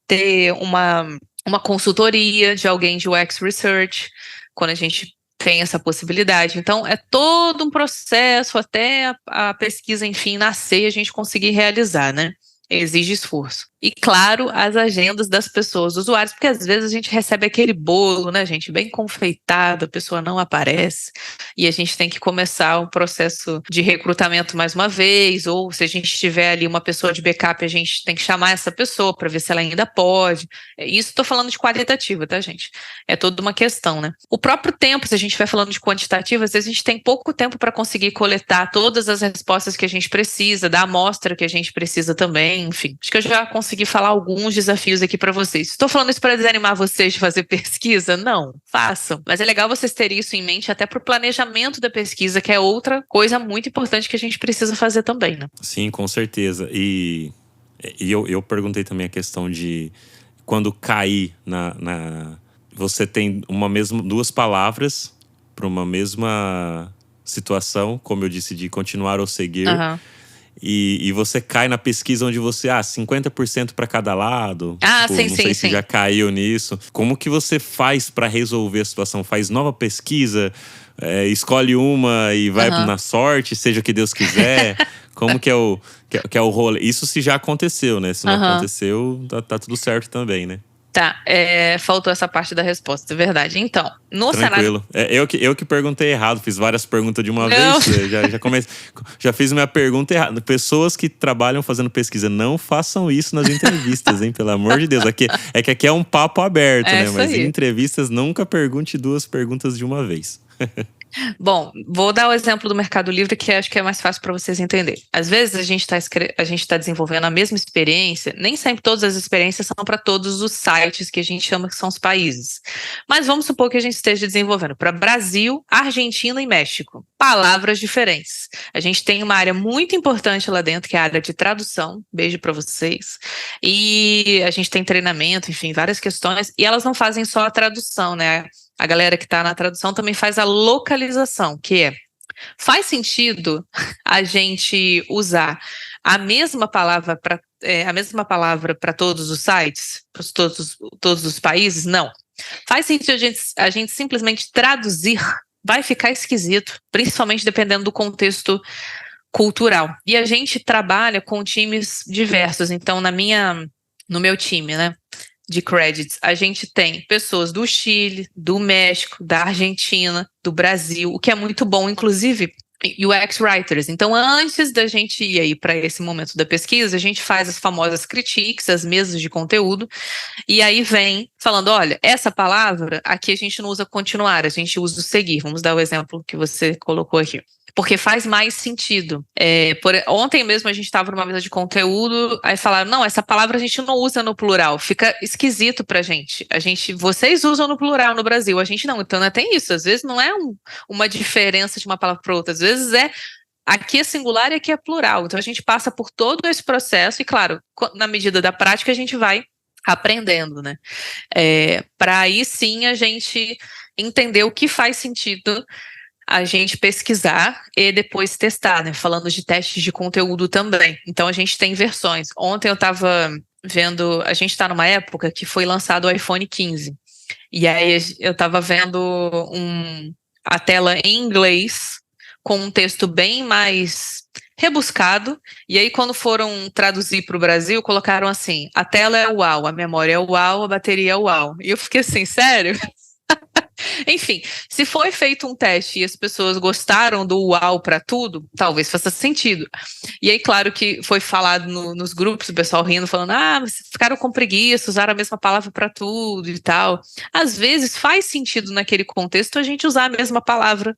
ter uma consultoria de alguém de UX Research, quando a gente tem essa possibilidade. Então, é todo um processo até a pesquisa, enfim, nascer e a gente conseguir realizar, né? Exige esforço. E, claro, as agendas das pessoas, dos usuários, porque às vezes a gente recebe aquele bolo, né, gente, bem confeitado, a pessoa não aparece, e a gente tem que começar o processo de recrutamento mais uma vez, ou se a gente tiver ali uma pessoa de backup, a gente tem que chamar essa pessoa para ver se ela ainda pode. Isso estou falando de qualitativa, tá, gente? É toda uma questão, né? O próprio tempo, se a gente vai falando de quantitativa, às vezes a gente tem pouco tempo para conseguir coletar todas as respostas que a gente precisa, da amostra que a gente precisa também, enfim. Acho que eu já consegui falar alguns desafios aqui para vocês. Estou falando isso para desanimar vocês de fazer pesquisa? Não, façam. Mas é legal vocês terem isso em mente até para o planejamento da pesquisa, que é outra coisa muito importante que a gente precisa fazer também, né?
Sim, com certeza. E eu perguntei também a questão de quando cair você tem duas palavras para uma mesma situação, como eu disse, de continuar ou seguir.
Uhum.
E você cai na pesquisa onde você, 50% para cada lado.
Sim,
não sei
sim.
se já caiu nisso. Como que você faz para resolver a situação? Faz nova pesquisa, escolhe uma e vai na sorte, seja o que Deus quiser. Como que é o rolê? Isso se já aconteceu, né? Se não aconteceu, tá tudo certo também, né?
Tá, faltou essa parte da resposta, é verdade. Então, no
Tranquilo.
cenário...
Eu que perguntei errado, fiz várias perguntas de uma vez. Já fiz minha pergunta errada. Pessoas que trabalham fazendo pesquisa, não façam isso nas entrevistas, hein? Pelo amor de Deus. Aqui é um papo aberto, né? Mas em entrevistas, nunca pergunte duas perguntas de uma vez.
Bom, vou dar o exemplo do Mercado Livre, que acho que é mais fácil para vocês entenderem. Às vezes a gente tá desenvolvendo a mesma experiência, nem sempre todas as experiências são para todos os sites que a gente chama que são os países. Mas vamos supor que a gente esteja desenvolvendo para Brasil, Argentina e México. Palavras diferentes. A gente tem uma área muito importante lá dentro, que é a área de tradução. Beijo para vocês. E a gente tem treinamento, enfim, várias questões. E elas não fazem só a tradução, né? A galera que está na tradução também faz a localização, que faz sentido a gente usar a mesma palavra para todos os sites, para todos os países? Não. Faz sentido a gente simplesmente traduzir? Vai ficar esquisito, principalmente dependendo do contexto cultural. E a gente trabalha com times diversos, então no meu time, né? De credits, a gente tem pessoas do Chile, do México, da Argentina, do Brasil, o que é muito bom, inclusive UX Writers. Então, antes da gente ir aí para esse momento da pesquisa, a gente faz as famosas critiques, as mesas de conteúdo, e aí vem falando, olha, essa palavra aqui a gente não usa continuar, a gente usa o seguir. Vamos dar o exemplo que você colocou aqui. Porque faz mais sentido. Ontem mesmo a gente estava numa mesa de conteúdo, aí falaram, não, essa palavra a gente não usa no plural, fica esquisito pra gente. Vocês usam no plural no Brasil, a gente não. Então, tem isso, às vezes não é uma diferença de uma palavra para outra, às vezes aqui é singular e aqui é plural. Então, a gente passa por todo esse processo e, claro, na medida da prática, a gente vai aprendendo, né? Para aí sim a gente entender o que faz sentido a gente pesquisar e depois testar, né? Falando de testes de conteúdo também. Então, a gente tem versões. Ontem eu estava vendo... A gente está numa época que foi lançado o iPhone 15. E aí eu estava vendo a tela em inglês com um texto bem mais rebuscado. E aí, quando foram traduzir para o Brasil, colocaram assim, a tela é UAU, a memória é UAU, a bateria é UAU. E eu fiquei assim, sério? Enfim, se foi feito um teste e as pessoas gostaram do uau para tudo, talvez faça sentido. E aí, claro que foi falado nos grupos, o pessoal rindo, falando, vocês ficaram com preguiça, usaram a mesma palavra para tudo e tal. Às vezes faz sentido naquele contexto a gente usar a mesma palavra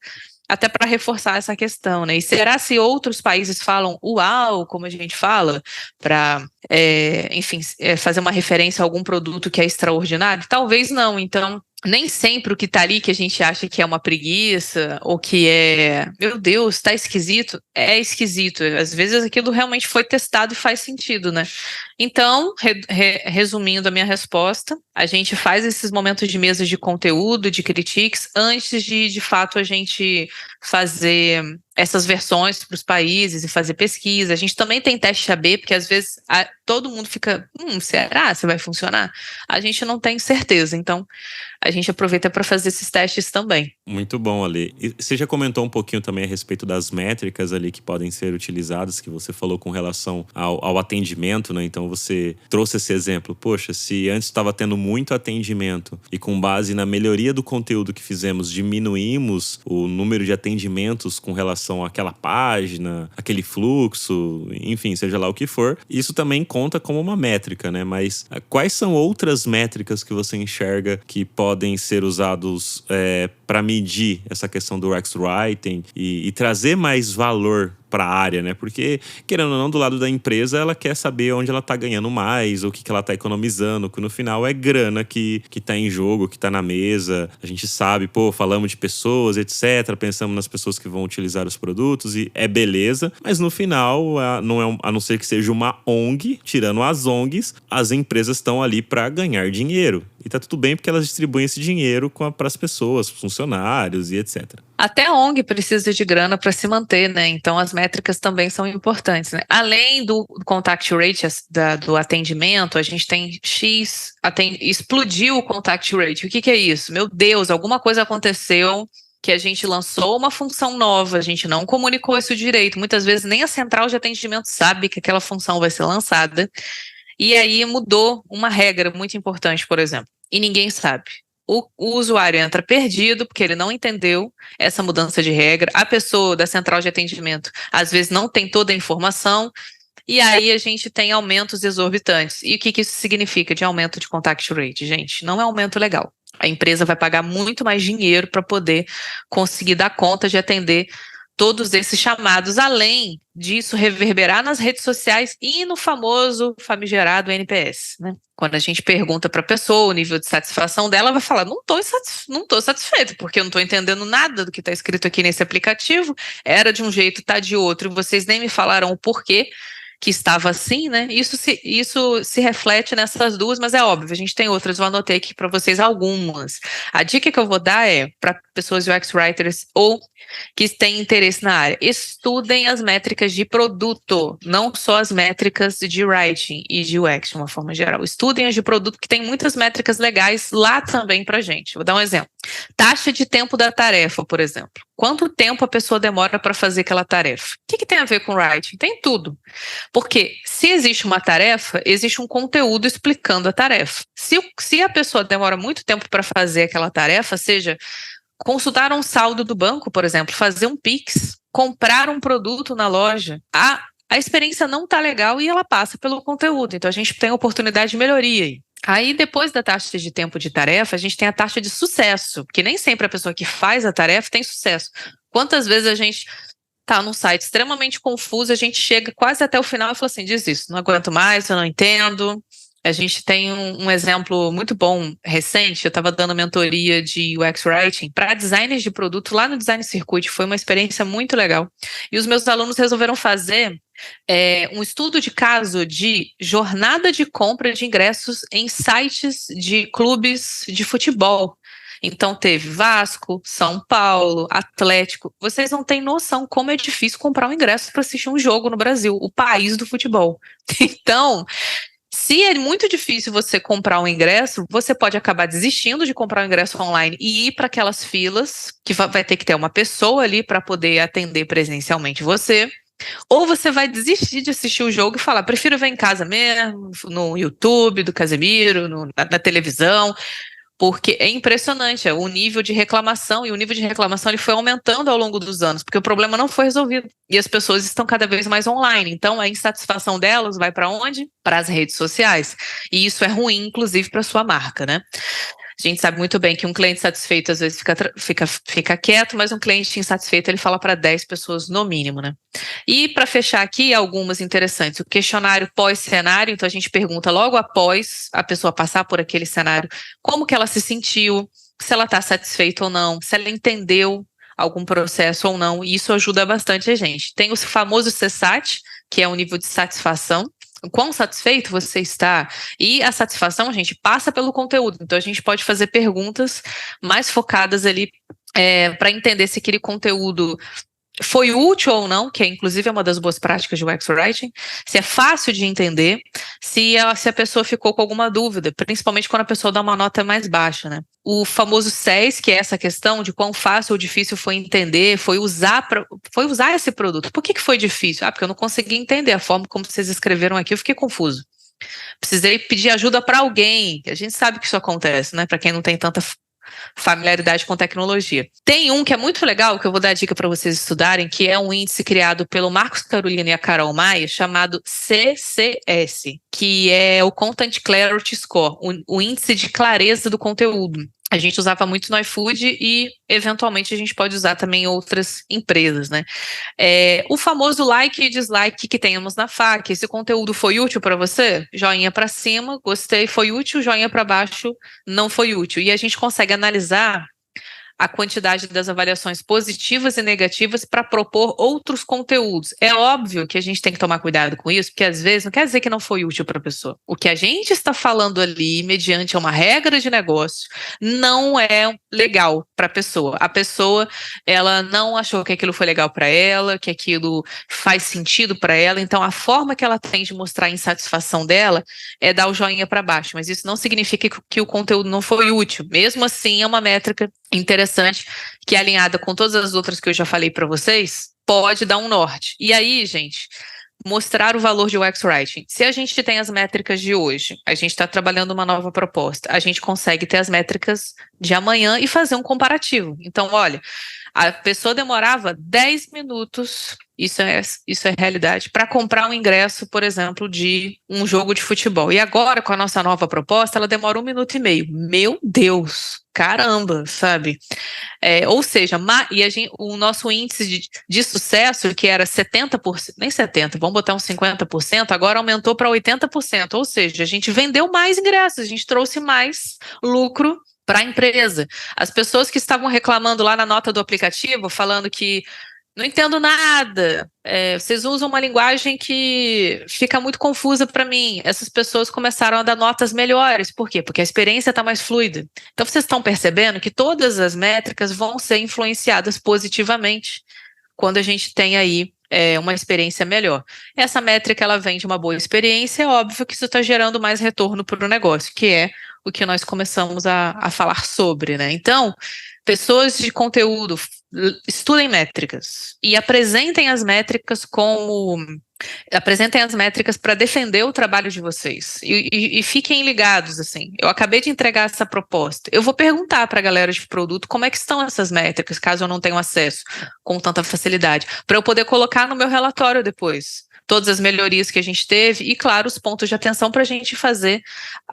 até para reforçar essa questão, né? E será se outros países falam uau, como a gente fala, para, enfim, fazer uma referência a algum produto que é extraordinário? Talvez não, então... Nem sempre o que tá ali que a gente acha que é uma preguiça ou que meu Deus, tá esquisito, é esquisito. Às vezes aquilo realmente foi testado e faz sentido, né? Então, resumindo a minha resposta, a gente faz esses momentos de mesa de conteúdo, de critiques, antes de fato, a gente fazer essas versões para os países e fazer pesquisa. A gente também tem teste AB, porque às vezes todo mundo fica, será que vai funcionar? A gente não tem certeza, então a gente aproveita para fazer esses testes também.
Muito bom, Ali. E você já comentou um pouquinho também a respeito das métricas ali que podem ser utilizadas, que você falou com relação ao atendimento, né? Então você trouxe esse exemplo. Poxa, se antes estava tendo muito atendimento e com base na melhoria do conteúdo que fizemos, diminuímos o número de atendimentos com relação àquela página, aquele fluxo, enfim, seja lá o que for, isso também conta como uma métrica, né? Mas quais são outras métricas que você enxerga que podem ser usados para medir essa questão do UX Writing e trazer mais valor para a área, né? Porque, querendo ou não, do lado da empresa, ela quer saber onde ela tá ganhando mais, o que ela tá economizando, que no final é grana que tá em jogo, que tá na mesa. A gente sabe, falamos de pessoas, etc. Pensamos nas pessoas que vão utilizar os produtos e é beleza. Mas no final, a não ser que seja uma ONG, tirando as ONGs, as empresas estão ali para ganhar dinheiro. E tá tudo bem porque elas distribuem esse dinheiro para as pessoas, funcionários e etc.
Até a ONG precisa de grana para se manter, né? Então as métricas também são importantes, né? Além do contact rate, do atendimento, a gente tem explodiu o contact rate. O que é isso? Meu Deus, alguma coisa aconteceu que a gente lançou uma função nova, a gente não comunicou isso direito. Muitas vezes nem a central de atendimento sabe que aquela função vai ser lançada. E aí mudou uma regra muito importante, por exemplo, e ninguém sabe. O usuário entra perdido porque ele não entendeu essa mudança de regra. A pessoa da central de atendimento às vezes não tem toda a informação e aí a gente tem aumentos exorbitantes. E o que isso significa de aumento de contact rate? Gente, não é aumento legal. A empresa vai pagar muito mais dinheiro para poder conseguir dar conta de atender todos esses chamados, além disso reverberar nas redes sociais e no famoso famigerado NPS, né? Quando a gente pergunta para a pessoa o nível de satisfação dela, ela vai falar, não estou satisfeito, porque eu não estou entendendo nada do que está escrito aqui nesse aplicativo, era de um jeito, está de outro, e vocês nem me falaram o porquê que estava assim, né? Isso se reflete nessas duas, mas é óbvio, a gente tem outras, eu anotei aqui para vocês algumas. A dica que eu vou dar é para pessoas UX Writers ou que têm interesse na área, estudem as métricas de produto, não só as métricas de writing e de UX de uma forma geral. Estudem as de produto, que tem muitas métricas legais lá também para gente. Vou dar um exemplo. Taxa de tempo da tarefa, por exemplo. Quanto tempo a pessoa demora para fazer aquela tarefa? O que tem a ver com writing? Tem tudo. Porque se existe uma tarefa, existe um conteúdo explicando a tarefa. Se a pessoa demora muito tempo para fazer aquela tarefa, seja consultar um saldo do banco, por exemplo, fazer um Pix, comprar um produto na loja, a experiência não está legal e ela passa pelo conteúdo. Então a gente tem oportunidade de melhoria aí. Aí, depois da taxa de tempo de tarefa, a gente tem a taxa de sucesso, porque nem sempre a pessoa que faz a tarefa tem sucesso. Quantas vezes a gente tá num site extremamente confuso, a gente chega quase até o final e fala assim, desisto, não aguento mais, eu não entendo. A gente tem um exemplo muito bom, recente, eu estava dando mentoria de UX Writing para designers de produto lá no Design Circuit, foi uma experiência muito legal. E os meus alunos resolveram fazer um estudo de caso de jornada de compra de ingressos em sites de clubes de futebol. Então teve Vasco, São Paulo, Atlético. Vocês não têm noção como é difícil comprar um ingresso para assistir um jogo no Brasil, o país do futebol. Então, se é muito difícil você comprar um ingresso, você pode acabar desistindo de comprar um ingresso online e ir para aquelas filas, que vai ter que ter uma pessoa ali para poder atender presencialmente você. Ou você vai desistir de assistir o jogo e falar, prefiro ver em casa mesmo, no YouTube do Casemiro, na televisão, porque é impressionante o nível de reclamação, e o nível de reclamação ele foi aumentando ao longo dos anos, porque o problema não foi resolvido, e as pessoas estão cada vez mais online, então a insatisfação delas vai para onde? Para as redes sociais, e isso é ruim, inclusive, para a sua marca, né? A gente sabe muito bem que um cliente satisfeito às vezes fica quieto, mas um cliente insatisfeito ele fala para 10 pessoas no mínimo, né? E para fechar aqui, algumas interessantes. O questionário pós-cenário, então a gente pergunta logo após a pessoa passar por aquele cenário, como que ela se sentiu, se ela está satisfeita ou não, se ela entendeu algum processo ou não, e isso ajuda bastante a gente. Tem o famoso CSAT, que é o nível de satisfação, o quão satisfeito você está, e a satisfação, gente, passa pelo conteúdo, então a gente pode fazer perguntas mais focadas ali para entender se aquele conteúdo foi útil ou não, que inclusive é uma das boas práticas de UX Writing, se é fácil de entender, se a pessoa ficou com alguma dúvida, principalmente quando a pessoa dá uma nota mais baixa, né? O famoso SES, que é essa questão de quão fácil ou difícil foi entender, foi usar esse produto. Por que foi difícil? Porque eu não consegui entender a forma como vocês escreveram aqui, eu fiquei confuso. precisei pedir ajuda para alguém. A gente sabe que isso acontece, né? Para quem não tem tanta familiaridade com tecnologia. Tem um que é muito legal, que eu vou dar dica para vocês estudarem, que é um índice criado pelo Marcos Carolina e a Carol Maia, chamado CCS, que é o Content Clarity Score, o índice de clareza do conteúdo. A gente usava muito no iFood e, eventualmente, a gente pode usar também em outras empresas, né? O famoso like e dislike que temos na FAQ. Esse conteúdo foi útil para você? Joinha para cima, gostei, foi útil. Joinha para baixo, não foi útil. E a gente consegue analisar a quantidade das avaliações positivas e negativas para propor outros conteúdos. É óbvio que a gente tem que tomar cuidado com isso, porque às vezes não quer dizer que não foi útil para a pessoa. O que a gente está falando ali, mediante uma regra de negócio, não é legal para a pessoa. A pessoa, ela não achou que aquilo foi legal para ela, que aquilo faz sentido para ela, então a forma que ela tem de mostrar a insatisfação dela é dar o joinha para baixo, mas isso não significa que o conteúdo não foi útil. Mesmo assim, é uma métrica interessante, que é alinhada com todas as outras que eu já falei para vocês, pode dar um norte. E aí, gente, mostrar o valor de UX Writing. Se a gente tem as métricas de hoje, a gente está trabalhando uma nova proposta, a gente consegue ter as métricas de amanhã e fazer um comparativo. Então, olha, a pessoa demorava 10 minutos, isso é realidade, para comprar um ingresso, por exemplo, de um jogo de futebol. E agora, com a nossa nova proposta, ela demora 1 minuto e meio. Meu Deus! Caramba, sabe? Ou seja, o nosso índice de sucesso, que era 70%, nem 70%, vamos botar uns 50%, agora aumentou para 80%. Ou seja, a gente vendeu mais ingressos, a gente trouxe mais lucro para a empresa. As pessoas que estavam reclamando lá na nota do aplicativo, falando que não entendo nada, vocês usam uma linguagem que fica muito confusa para mim. Essas pessoas começaram a dar notas melhores. Por quê? Porque a experiência está mais fluida. Então, vocês estão percebendo que todas as métricas vão ser influenciadas positivamente quando a gente tem aí uma experiência melhor. Essa métrica, ela vem de uma boa experiência, é óbvio que isso está gerando mais retorno para o negócio, que é o que nós começamos a falar sobre, né? Então, pessoas de conteúdo, estudem métricas e apresentem as métricas para defender o trabalho de vocês e fiquem ligados, assim. Eu acabei de entregar essa proposta. Eu vou perguntar para a galera de produto como é que estão essas métricas, caso eu não tenha acesso com tanta facilidade, para eu poder colocar no meu relatório depois todas as melhorias que a gente teve e, claro, os pontos de atenção para a gente fazer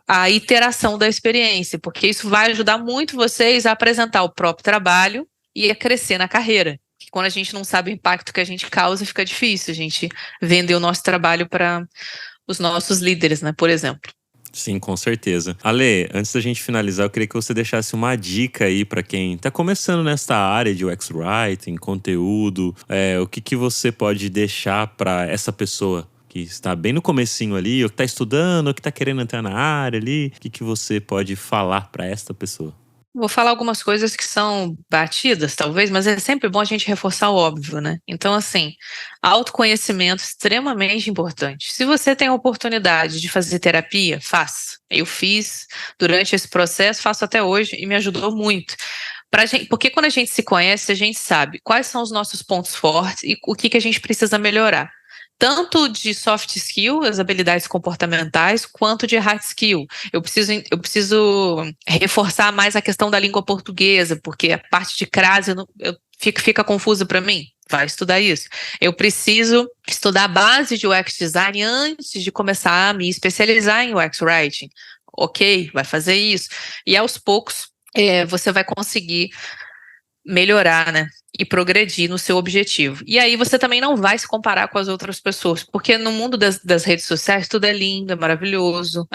a iteração da experiência, porque isso vai ajudar muito vocês a apresentar o próprio trabalho e a crescer na carreira. Quando a gente não sabe o impacto que a gente causa, fica difícil a gente vender o nosso trabalho para os nossos líderes, né, por exemplo.
Sim, com certeza. Ale, antes da gente finalizar, eu queria que você deixasse uma dica aí para quem está começando nesta área de UX Writing, conteúdo. O que você pode deixar para essa pessoa que está bem no comecinho ali, ou que está estudando, ou que está querendo entrar na área ali? O que você pode falar para esta pessoa?
Vou falar algumas coisas que são batidas, talvez, mas é sempre bom a gente reforçar o óbvio, né? Então, assim, autoconhecimento extremamente importante. Se você tem a oportunidade de fazer terapia, faça. Eu fiz durante esse processo, faço até hoje e me ajudou muito. Porque quando a gente se conhece, a gente sabe quais são os nossos pontos fortes e o que a gente precisa melhorar. Tanto de soft skill, as habilidades comportamentais, quanto de hard skill. Eu preciso reforçar mais a questão da língua portuguesa, porque a parte de crase fica confusa para mim. Vai estudar isso. Eu preciso estudar a base de UX Design antes de começar a me especializar em UX Writing. Ok, vai fazer isso. E aos poucos você vai conseguir melhorar, né? E progredir no seu objetivo. E aí você também não vai se comparar com as outras pessoas, porque no mundo das redes sociais tudo é lindo, é maravilhoso.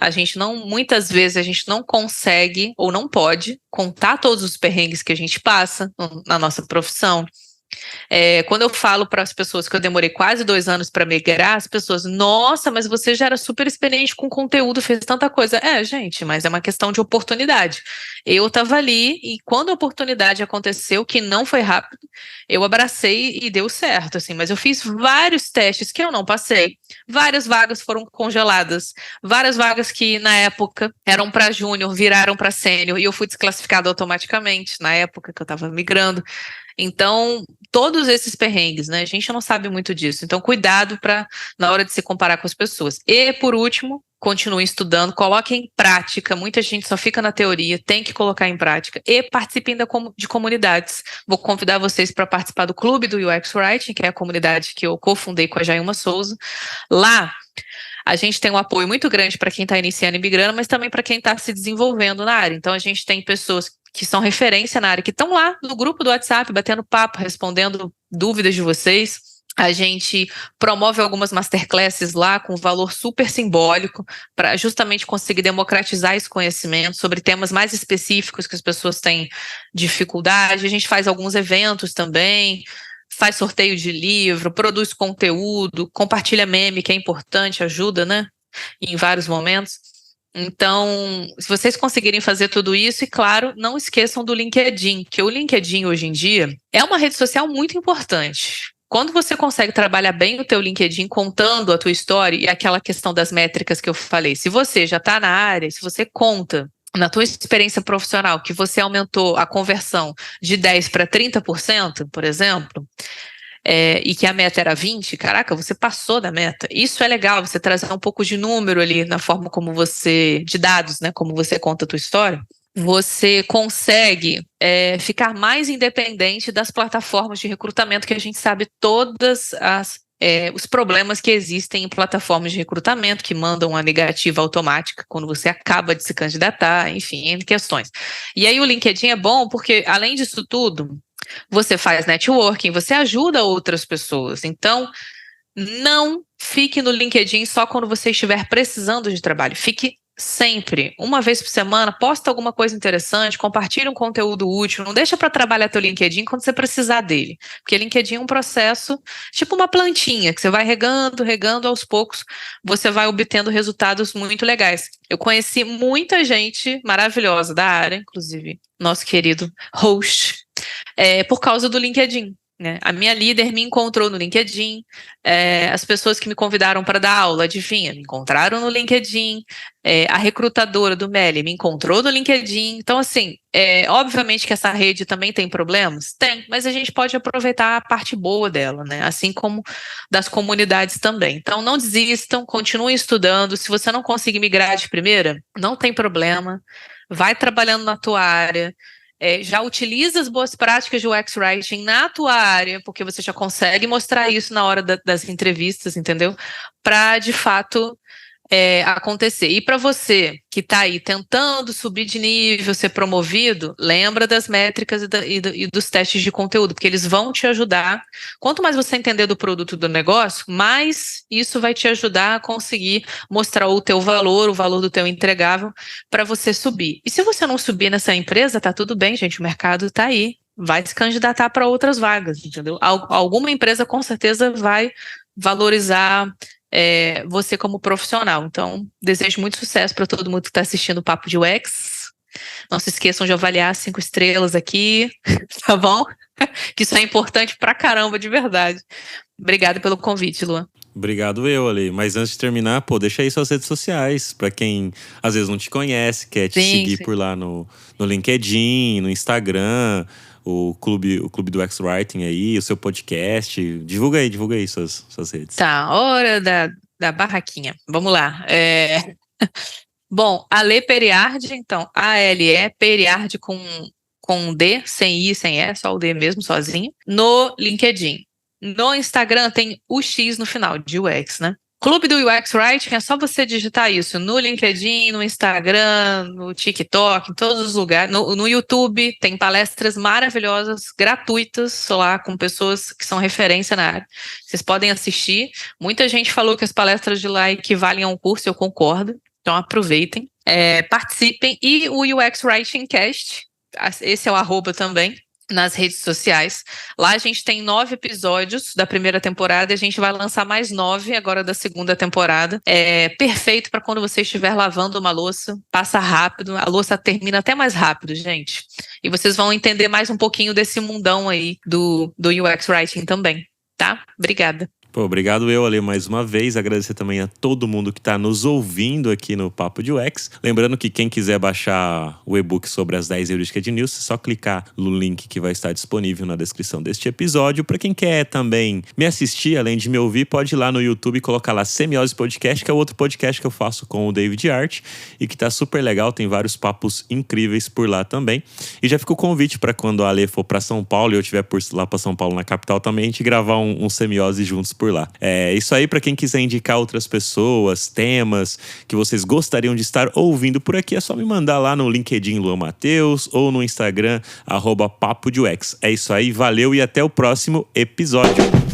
Muitas vezes a gente não consegue ou não pode contar todos os perrengues que a gente passa na nossa profissão. Quando eu falo para as pessoas que eu demorei quase 2 anos para migrar, as pessoas, nossa, mas você já era super experiente com conteúdo, fez tanta coisa. Gente, mas é uma questão de oportunidade. Eu estava ali e quando a oportunidade aconteceu, que não foi rápido, eu abracei e deu certo, assim, mas eu fiz vários testes que eu não passei. Várias vagas foram congeladas, várias vagas que na época eram para júnior, viraram para sênior e eu fui desclassificada automaticamente na época que eu estava migrando. Então, todos esses perrengues, né? A gente não sabe muito disso. Então, cuidado na hora de se comparar com as pessoas. E, por último, continuem estudando, coloquem em prática. Muita gente só fica na teoria, tem que colocar em prática. E participem de comunidades. Vou convidar vocês para participar do Clube do UX Writing, que é a comunidade que eu cofundei com a Jailma Souza. Lá, a gente tem um apoio muito grande para quem está iniciando e migrando, mas também para quem está se desenvolvendo na área. Então, a gente tem pessoas que são referência na área, que estão lá no grupo do WhatsApp, batendo papo, respondendo dúvidas de vocês. A gente promove algumas masterclasses lá com valor super simbólico para justamente conseguir democratizar esse conhecimento sobre temas mais específicos que as pessoas têm dificuldade. A gente faz alguns eventos também, faz sorteio de livro, produz conteúdo, compartilha meme, que é importante, ajuda, né, em vários momentos. Então, se vocês conseguirem fazer tudo isso, e claro, não esqueçam do LinkedIn, que o LinkedIn hoje em dia é uma rede social muito importante. Quando você consegue trabalhar bem o teu LinkedIn, contando a tua história e aquela questão das métricas que eu falei, se você já está na área, se você conta na tua experiência profissional que você aumentou a conversão de 10% para 30%, por exemplo, e que a meta era 20%, caraca, você passou da meta. Isso é legal, você trazer um pouco de número ali na forma como de dados, né, como você conta a tua história. Você consegue ficar mais independente das plataformas de recrutamento, que a gente sabe todas os problemas que existem em plataformas de recrutamento, que mandam uma negativa automática quando você acaba de se candidatar, enfim, entre questões. E aí o LinkedIn é bom porque, além disso tudo, você faz networking, você ajuda outras pessoas. Então, não fique no LinkedIn só quando você estiver precisando de trabalho. Fique sempre, uma vez por semana, posta alguma coisa interessante, compartilha um conteúdo útil, não deixa para trabalhar teu LinkedIn quando você precisar dele, porque LinkedIn é um processo, tipo uma plantinha, que você vai regando aos poucos, você vai obtendo resultados muito legais. Eu conheci muita gente maravilhosa da área, inclusive nosso querido host, por causa do LinkedIn. Né? A minha líder me encontrou no LinkedIn, as pessoas que me convidaram para dar aula, adivinha, me encontraram no LinkedIn, a recrutadora do Meli me encontrou no LinkedIn. Então, assim, obviamente que essa rede também tem problemas? Tem, mas a gente pode aproveitar a parte boa dela, né? Assim como das comunidades também. Então, não desistam, continuem estudando. Se você não conseguir migrar de primeira, não tem problema, vai trabalhando na tua área. Já utiliza as boas práticas de UX Writing na tua área, porque você já consegue mostrar isso na hora das entrevistas, entendeu? Para, de fato, acontecer. E para você que está aí tentando subir de nível, ser promovido, lembra das métricas e dos testes de conteúdo, porque eles vão te ajudar. Quanto mais você entender do produto do negócio, mais isso vai te ajudar a conseguir mostrar o teu valor, o valor do teu entregável, para você subir. E se você não subir nessa empresa, tá tudo bem, gente, o mercado está aí. Vai se candidatar para outras vagas, entendeu? Alguma empresa com certeza vai valorizar você como profissional. Então, desejo muito sucesso para todo mundo que está assistindo o Papo de UX. Não se esqueçam de avaliar 5 estrelas aqui, tá bom? Que isso é importante pra caramba, de verdade. Obrigada pelo convite, Luan.
Obrigado Ale. Mas antes de terminar, deixa aí suas redes sociais, para quem às vezes não te conhece, quer te seguir por lá no LinkedIn, no Instagram, o clube do UX Writing aí, o seu podcast. Divulga aí suas redes.
Tá, hora da barraquinha. Vamos lá. Bom, Ale Periardi, então, ALE, Periardi com D, sem I, sem E, só o D mesmo, sozinho, no LinkedIn. No Instagram tem o X no final, de UX, né? Clube do UX Writing, é só você digitar isso no LinkedIn, no Instagram, no TikTok, em todos os lugares. No YouTube tem palestras maravilhosas, gratuitas, lá com pessoas que são referência na área. Vocês podem assistir. Muita gente falou que as palestras de lá equivalem a um curso, eu concordo. Então aproveitem, participem. E o UX Writing Cast, esse é o @ também, nas redes sociais. Lá a gente tem 9 episódios da primeira temporada e a gente vai lançar mais 9 agora da segunda temporada. É perfeito para quando você estiver lavando uma louça, passa rápido, a louça termina até mais rápido, gente. E vocês vão entender mais um pouquinho desse mundão aí do UX Writing também, tá? Obrigada.
Pô, obrigado Ale mais uma vez, agradecer também a todo mundo que está nos ouvindo aqui no Papo de UX. Lembrando que quem quiser baixar o e-book sobre as 10 heurísticas de News, é só clicar no link que vai estar disponível na descrição deste episódio. Para quem quer também me assistir, além de me ouvir, pode ir lá no YouTube e colocar lá Semiose Podcast, que é outro podcast que eu faço com o David Art e que tá super legal, tem vários papos incríveis por lá também. E já fica o convite para quando a Ale for para São Paulo e eu estiver por lá para São Paulo, na capital também, a gente gravar um Semiose juntos por lá. É isso aí, para quem quiser indicar outras pessoas, temas que vocês gostariam de estar ouvindo por aqui, é só me mandar lá no LinkedIn Luan Matheus ou no Instagram @Papo de UX. É isso aí, valeu e até o próximo episódio.